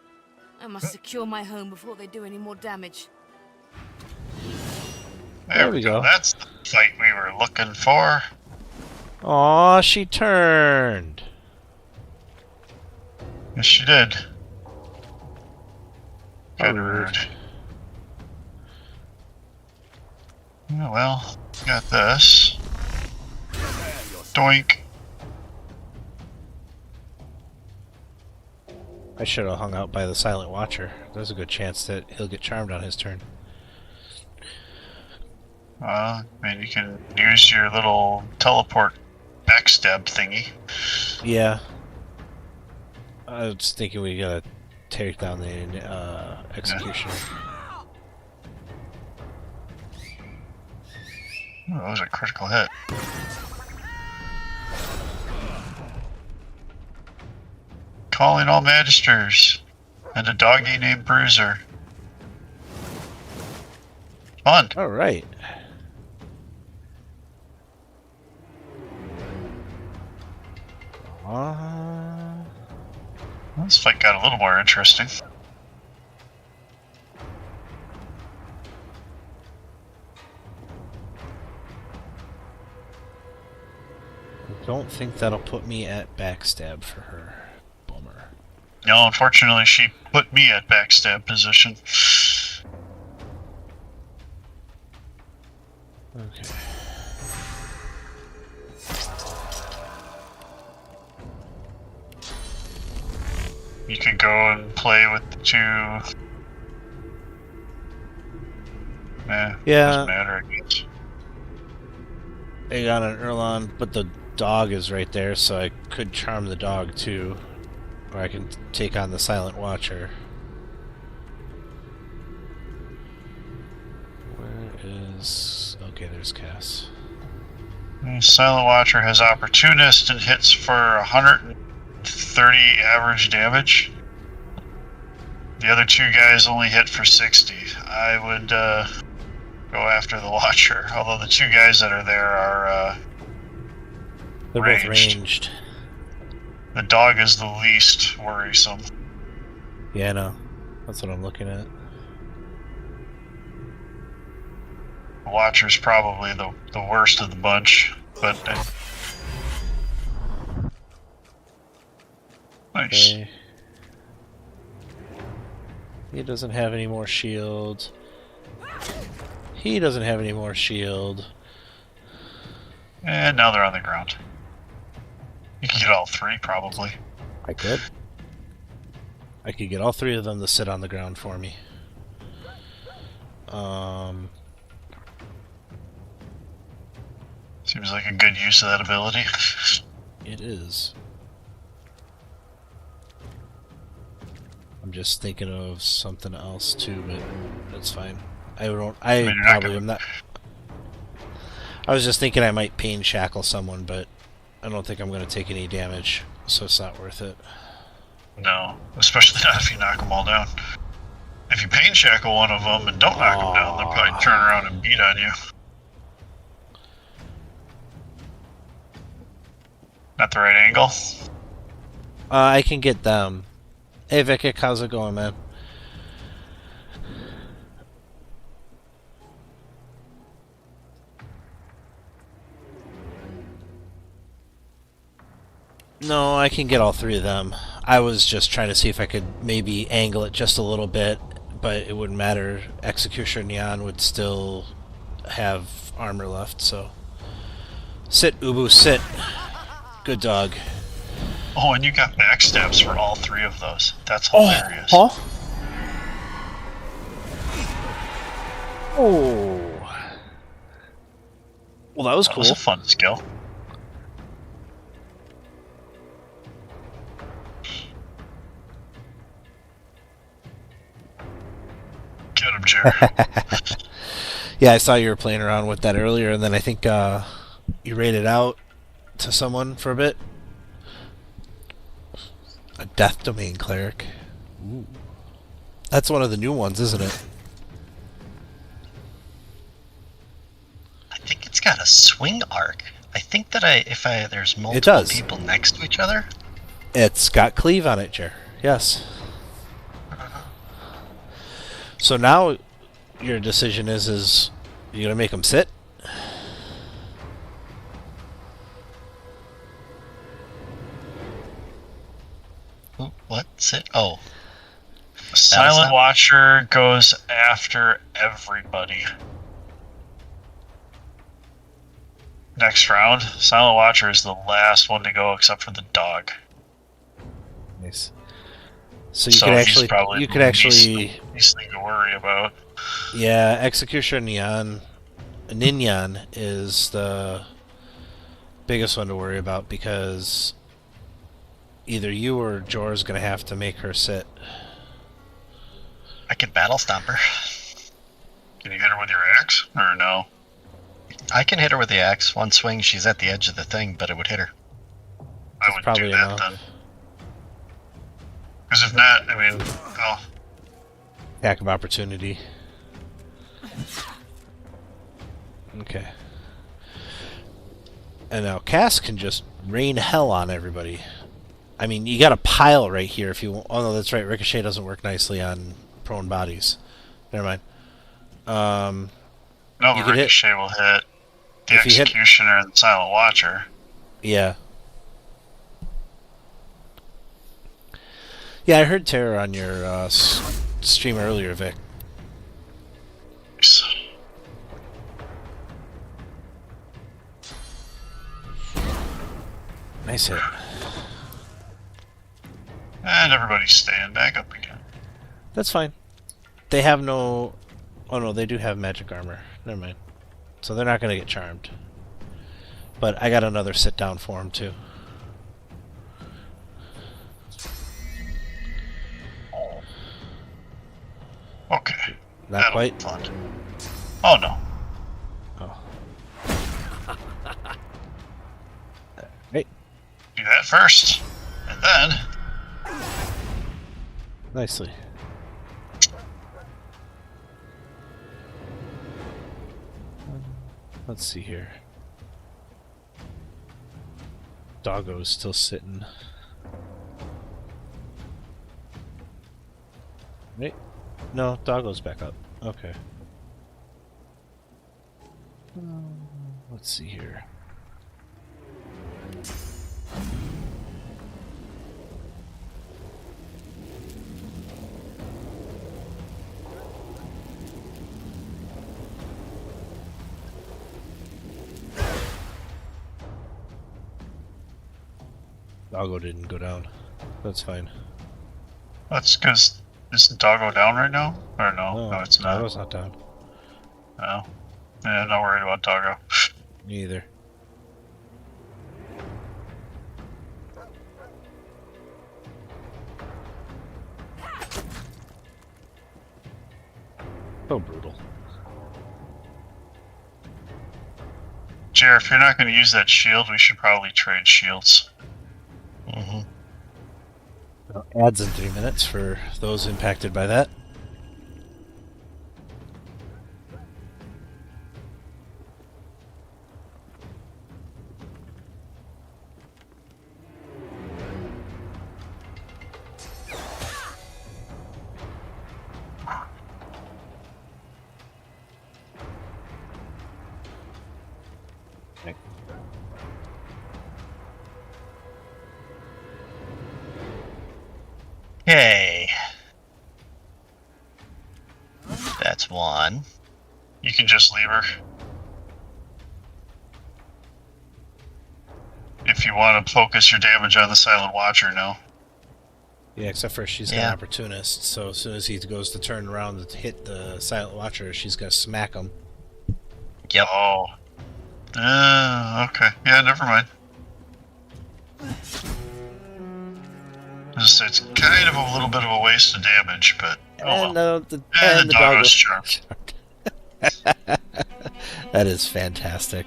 I must secure my home before they do any more damage. There we go. That's the fight we were looking for. Aw, she turned. Yes, she did. Good word. Oh, well, got this. Doink. I should have hung out by the Silent Watcher. There's a good chance that he'll get charmed on his turn. I mean, you can use your little teleport backstab thingy. Yeah. I was thinking we gotta take down the executioner. Ooh, that was a critical hit. Calling all magisters and a doggy named Bruiser. Fun. All right. This fight got a little more interesting. I don't think that'll put me at backstab for her. Bummer. No, unfortunately, she put me at backstab position. Okay. You could go and play with the two. Yeah. Doesn't matter, I guess. I got an Erlon, but the dog is right there, so I could charm the dog too. Or I can take on the Silent Watcher. Where is... Okay, there's Cass. Silent Watcher has Opportunist and hits for 130 average damage. The other two guys only hit for 60. I would go after the Watcher, although the two guys that are there are They're both ranged. The dog is the least worrisome. Yeah, no. That's what I'm looking at. The Watcher's probably the worst of the bunch, but... nice. Okay. He doesn't have any more shield. He doesn't have any more shield. And now they're on the ground. You can get all three, probably. I could. I could get all three of them to sit on the ground for me. Seems like a good use of that ability. It is. I'm just thinking of something else too, but that's fine. I probably am not. I was just thinking I might pain shackle someone, but I don't think I'm going to take any damage, so it's not worth it. No, especially not if you knock them all down. If you pain shackle one of them and don't knock them down, they'll probably turn around and beat on you. Not the right angle? I can get them. Hey Vicky, how's it going, man? No, I can get all three of them. I was just trying to see if I could maybe angle it just a little bit, but it wouldn't matter. Executioner Neon would still have armor left, so... Sit, Ubu, sit. Good dog. Oh, and you got backstabs for all three of those. That's hilarious. Oh! Oh! Well, that was cool. That was a fun skill. Get him, Jerry. Yeah, I saw you were playing around with that earlier, and then I think you raided out to someone for a bit. A Death Domain Cleric. Ooh. That's one of the new ones, isn't it? I think it's got a swing arc. I think that if there's It multiple does. people next to each other. It's got cleave on it, Jer. Yes. So now your decision is you gonna make them sit? What? Sit? Oh. Silent Watcher goes after everybody. Next round, Silent Watcher is the last one to go except for the dog. Nice. So you could actually least thing to worry about. Yeah, Executioner Neon Ninian is the biggest one to worry about because either you or Jor's gonna have to make her sit. I could battle stomp her. Can you hit her with your axe? Or no? I can hit her with the axe. One swing, she's at the edge of the thing, but it would hit her. I would probably do that enough. then. Because if not, I mean, oh, Attack of opportunity. Okay. And now Cass can just rain hell on everybody. I mean, you got a pile right here if you want. Oh, no, that's right. Ricochet doesn't work nicely on prone bodies. Never mind. no, You but could hit- Ricochet will hit the If you hit- Executioner and the Silent Watcher. Yeah. Yeah, I heard terror on your stream earlier, Vic. Nice hit. And everybody's staying back up again. That's fine. They have no... Oh no, they do have magic armor. Never mind. So they're not going to get charmed. But I got another sit down for them too. Okay. Not That'll quite. be fun. Oh no. Oh. Hey. Do that first. And then... Nicely. Let's see here. Doggo's still sitting. Wait. No, Doggo's back up. Okay. Let's see here. Doggo didn't go down. That's fine. That's because... Isn't Doggo down right now? Or no? No, it's not. Doggo's not down. No. Yeah, I'm not worried about Doggo. Me either. So brutal. Jer, if you're not going to use that shield, we should probably trade shields. Mm-hmm. Ads in 3 minutes for those impacted by that. Yay. That's one. You can just leave her. If you want to focus your damage on the Silent Watcher, no. Yeah, except for she's got an opportunist, so as soon as he goes to turn around to hit the Silent Watcher, she's gonna smack him. Yep. Oh. Okay. Yeah, never mind. It's kind of a little bit of a waste of damage, but oh well. And the Doggo's charmed. That is fantastic.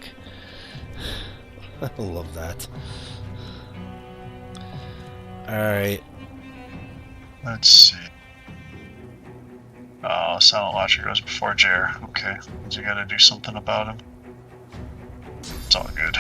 I love that. Alright. Let's see. Oh, Silent Watcher goes before Jer. Okay. Means you gotta do something about him. It's all good.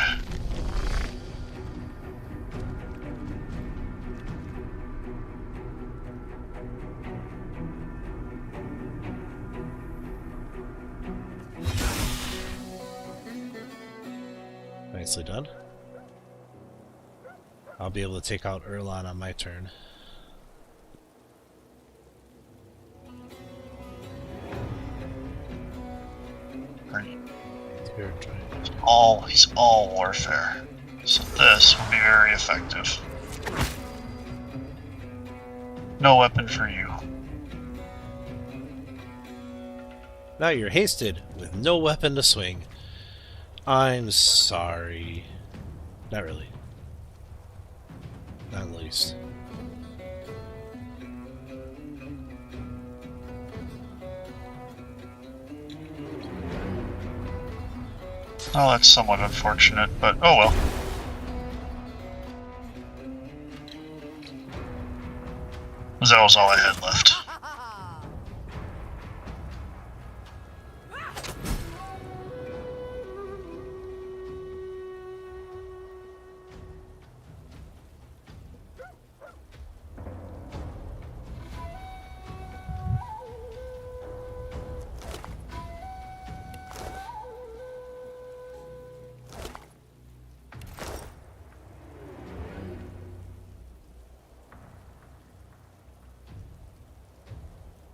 Nicely done. I'll be able to take out Erlon on my turn. He's all warfare. So this will be very effective. No weapon for you. Now you're hasted with no weapon to swing. I'm sorry. Not really. Not in the least. Oh, that's somewhat unfortunate, but oh well. That was all I had left.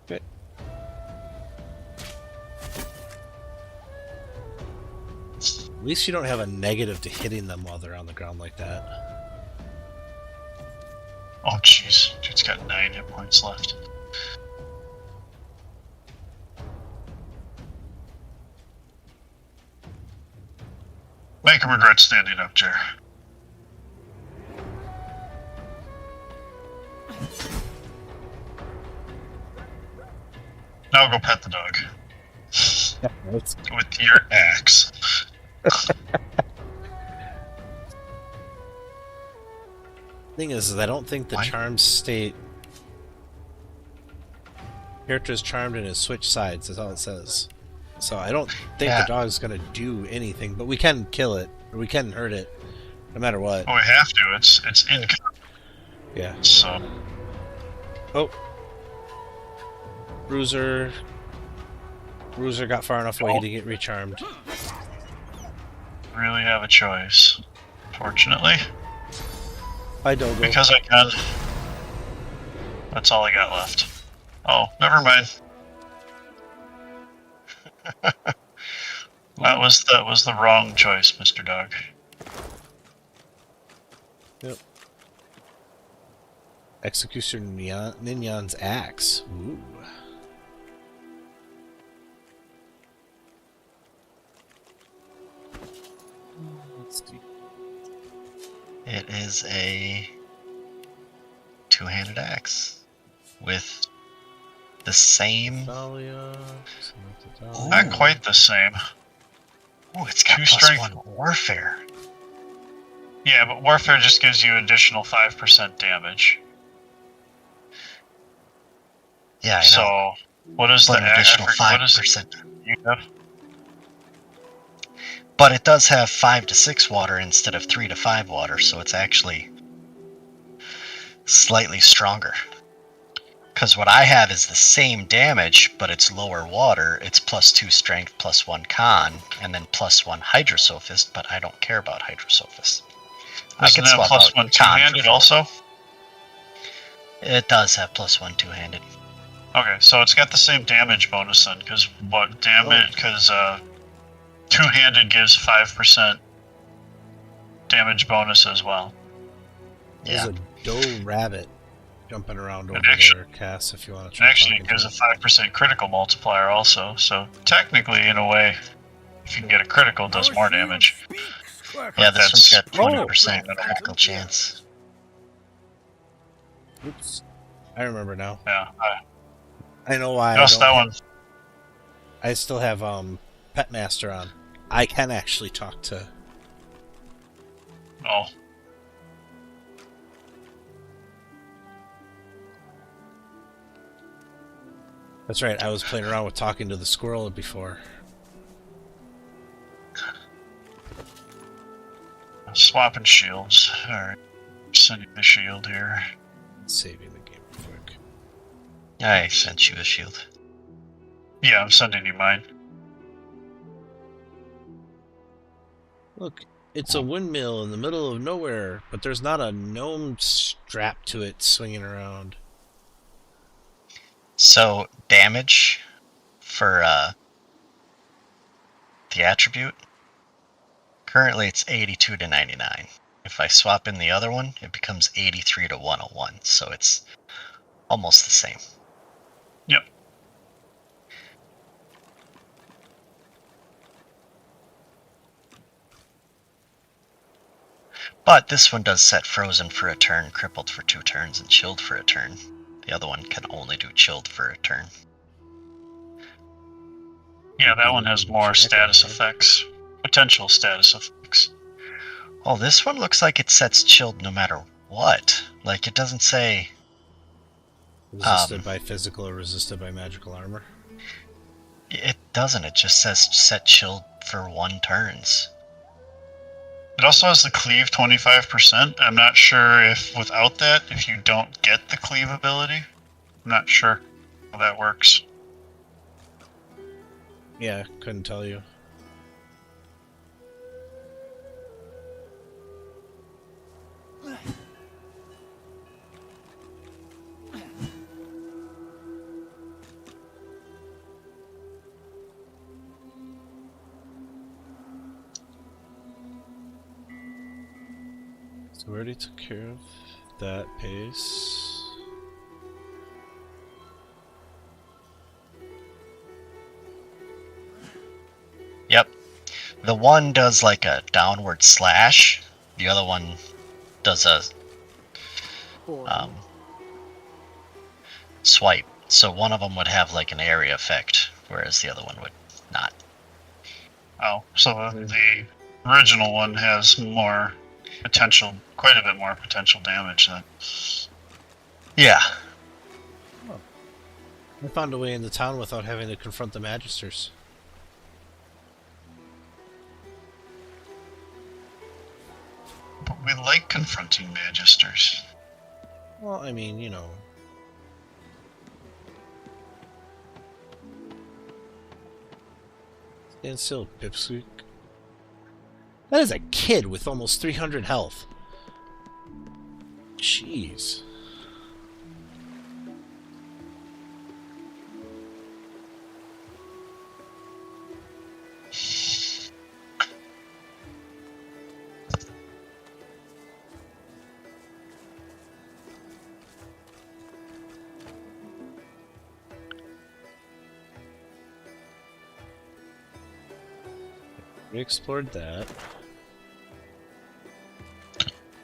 Okay. At least you don't have a negative to hitting them while they're on the ground like that. Oh jeez, dude's got 9 hit points left. Make him regret standing up, Jer. Now go pet the dog. With your axe. Thing is I don't think the charmed state character is charmed and is switch sides, that's all it says. So I don't think the dog's gonna do anything, but we can kill it, or we can hurt it, no matter what. Oh, we have to, it's in. Yeah. So. Oh. Bruiser got far enough away to get recharmed. Really have a choice, fortunately. Hi, Dogo. Because I can. That's all I got left. Oh, never mind. that was the wrong choice, Mr. Dog. Yep. Executioner Ninyan's axe. Ooh. Let's see. It is a two-handed axe with the same. Not quite the same. Oh, it's got +1 warfare. Yeah, but warfare just gives you additional 5% damage. Yeah, I know. So, what is but the an additional 5%? You have? But it does have 5 to 6 water instead of 3 to 5 water, so it's actually slightly stronger. Because what I have is the same damage, but it's lower water. It's +2 strength, +1 con, and then +1 hydrosophist, but I don't care about hydrosophist. I can swap out +1 con two-handed for 4. also? It does have +1 two-handed. Okay, so it's got the same damage bonus then, because what damage? Because two-handed gives 5% damage bonus as well. There's a doe rabbit jumping around over there, Cass, if you want to It try. actually gives a 5% critical multiplier also, so technically, in a way, if you can get a critical, it does more damage. Yeah, this one's got That's- 20% critical chance. Oops. I remember now. Yeah. I know why. Just that one. I still have Pet Master on. I can actually talk to. Oh. That's right. I was playing around with talking to the squirrel before. Swapping shields. Alright. Sending the shield here. Saving the game real quick. I sent you a shield. Yeah, I'm sending you mine. Look, it's a windmill in the middle of nowhere, but there's not a gnome strapped to it swinging around. So, damage for the attribute, currently it's 82 to 99. If I swap in the other one, it becomes 83 to 101, so it's almost the same. Yep. But this one does set frozen for a turn, crippled for 2 turns, and chilled for a turn. The other one can only do chilled for a turn. Yeah, that one has more status effects. But potential status effects. Oh, this one looks like it sets chilled no matter what. Like, it doesn't say... Resisted by physical or resisted by magical armor? It doesn't. It just says set chilled for 1 turns. It also has the cleave 25%. I'm not sure if without that, if you don't get the cleave ability. I'm not sure how that works. Yeah, couldn't tell you. So we already took care of that pace. Yep. The one does like a downward slash. The other one does a swipe. So one of them would have like an area effect, whereas the other one would not. Oh, so the original one has more potential, quite a bit more potential damage then. Yeah. Oh. I found a way into town without having to confront the Magisters. But we like confronting Magisters. Well, I mean, you know. Stand still, Pipsqueak. That is a kid with almost 300 health. Jeez. We explored that.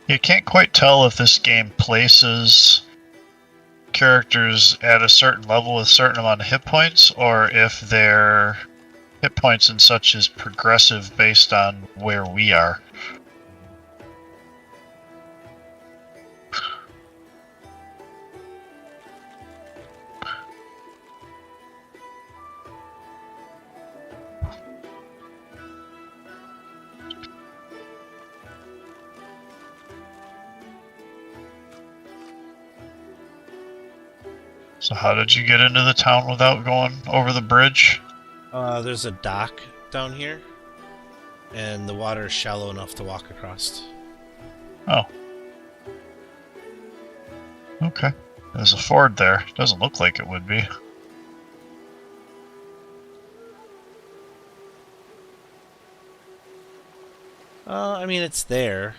You can't quite tell if this game places characters at a certain level with a certain amount of hit points, or if their hit points and such is progressive based on where we are. So how did you get into the town without going over the bridge? There's a dock down here, and the water is shallow enough to walk across. Oh. Okay. There's a ford there. Doesn't look like it would be. I mean, it's there.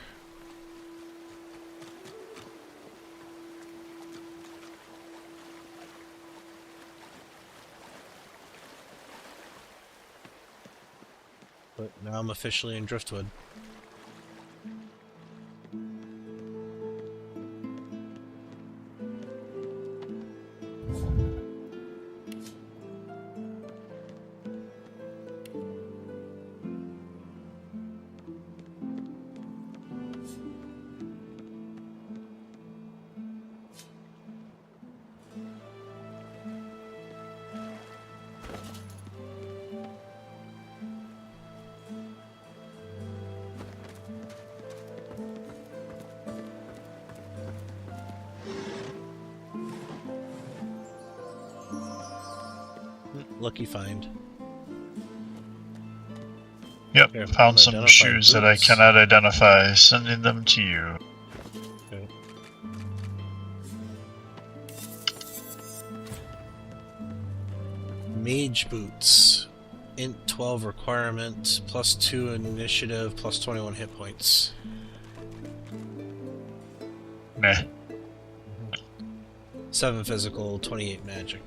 But now I'm officially in Driftwood. Lucky find. Yep, Here, found some unidentified shoes that I boots. cannot identify. Sending them to you. Okay. Mage boots. Int 12 requirement, +2 initiative, +21 hit points. Meh. 7 physical, 28 magic.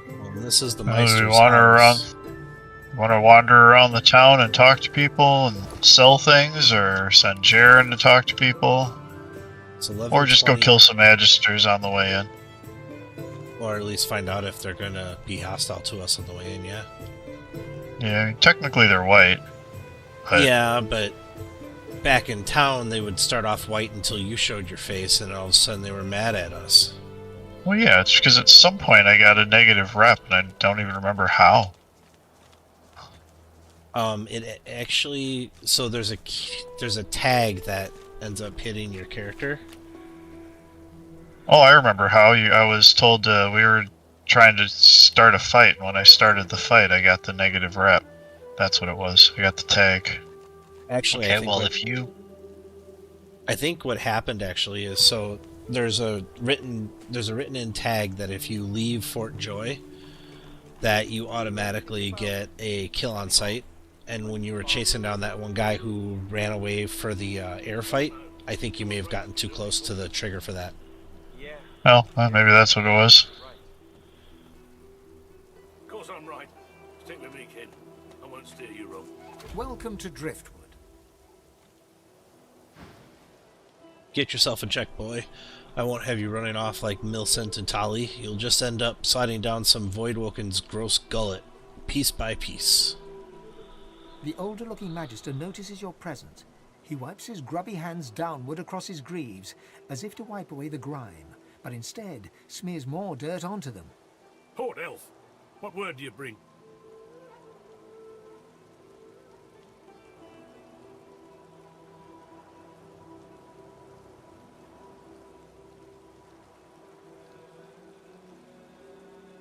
Well, this is the We Meister's wander house. around. Want to wander around the town and talk to people and sell things, or send Jaren to talk to people? It's Or just go 11:20, kill some magisters on the way in. or at least find out if they're gonna be hostile to us on the way in. Yeah. Yeah, I mean, technically they're white. But Yeah, but back in town, they would start off white until you showed your face, and all of a sudden they were mad at us. well, yeah, it's because at some point I got a negative rep, and I don't even remember how. It actually, so there's a tag that ends up hitting your character. Oh, I remember how. I was told we were trying to start a fight, and when I started the fight, I got the negative rep. That's what it was. I got the tag. Actually, Okay, well, if you... I think what happened actually is, so there's a written in tag that if you leave Fort Joy, that you automatically get a kill on sight. And when you were chasing down that one guy who ran away for the air fight, I think you may have gotten too close to the trigger for that. Well, maybe that's what it was. Of course I'm right. Stick with me, kid. I won't steer you wrong. Welcome to Driftwood. Get yourself in check, boy. I won't have you running off like Milcent and Tali. You'll just end up sliding down some Voidwoken's gross gullet, piece by piece. The older-looking Magister notices your presence. He wipes his grubby hands downward across his greaves, as if to wipe away the grime, but instead smears more dirt onto them. Port Elf, what word do you bring?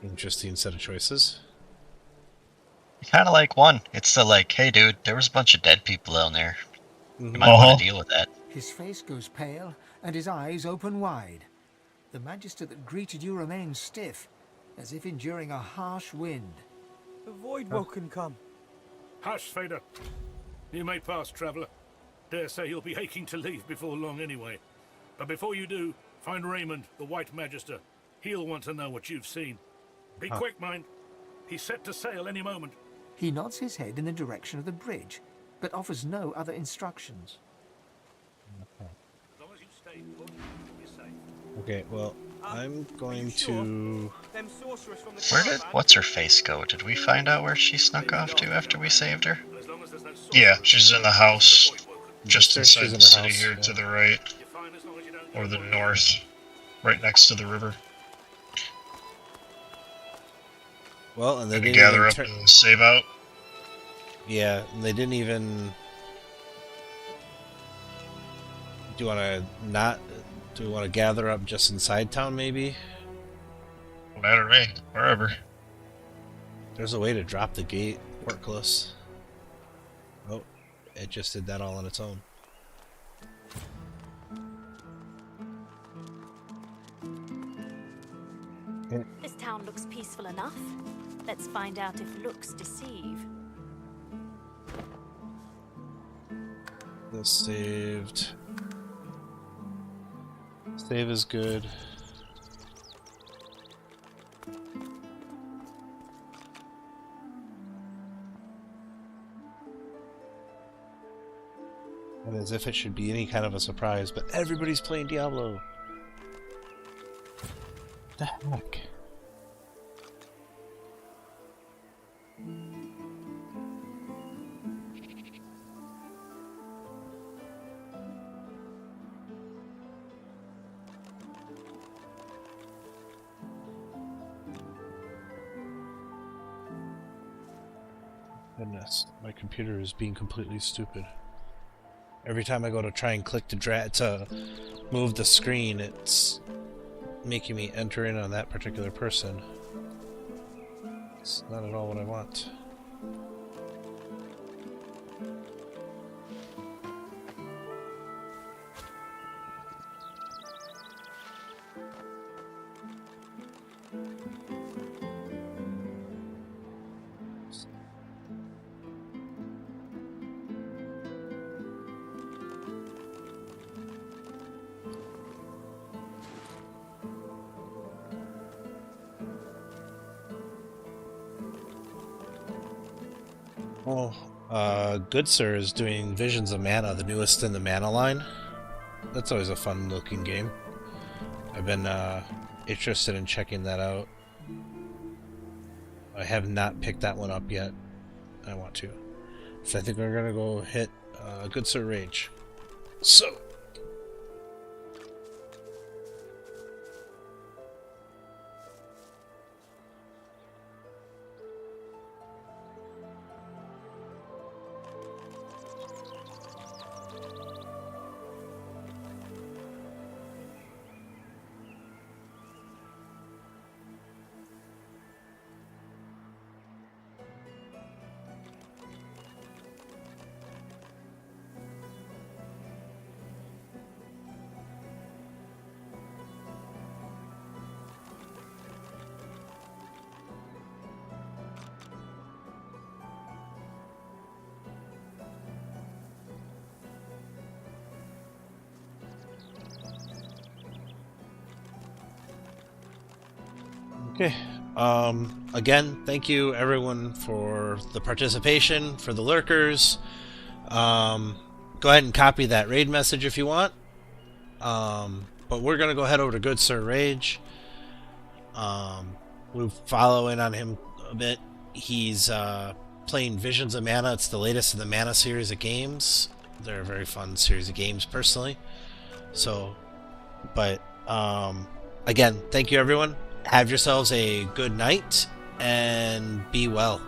Interesting set of choices. Kind of like one. It's the like, hey dude, there was a bunch of dead people down there. You might want to deal with that. His face goes pale, and his eyes open wide. The Magister that greeted you remains stiff, as if enduring a harsh wind. The Voidwoken come. Hush, Fader. You may pass, traveller. Dare say you'll be aching to leave before long anyway. But before you do, find Raymond, the White Magister. He'll want to know what you've seen. Be quick, mind. He's set to sail any moment. He nods his head in the direction of the bridge, but offers no other instructions. As long as you stay put, you'll be safe. Okay, well, I'm going to... Where did What's-Her-Face go? Did we find out where she snuck off to after we saved her? Yeah, she's in the house. Just She's inside in the her city house, here yeah. to the right. Or the north. Right next to the river. Well, and they Gonna didn't gather even up and save out. Yeah, and they didn't even... Do you want to not... Do we want to gather up just inside town, maybe? No matter to me. Wherever. There's a way to drop the gate, Portcullis. Oh, it just did that all on its own. This town looks peaceful enough. Let's find out if looks deceive. This saved. Save is good. And as if it should be any kind of a surprise, but everybody's playing Diablo. What the heck? Goodness, my computer is being completely stupid. Every time I go to try and click to move the screen, it's making me enter in on that particular person. It's not at all what I want. Oh, Good Sir is doing Visions of Mana, the newest in the Mana line. That's always a fun looking game. I've been interested in checking that out. I have not picked that one up yet. I want to. So I think we're gonna go hit Good Sir Rage. So. Okay. Again, thank you everyone for the participation, for the lurkers. Go ahead and copy that raid message if you want. But we're gonna go head over to Good Sir Rage. We'll follow in on him a bit. He's playing Visions of Mana. It's the latest in the Mana series of games. They're a very fun series of games, personally. So, but again, thank you everyone. Have yourselves a good night and be well.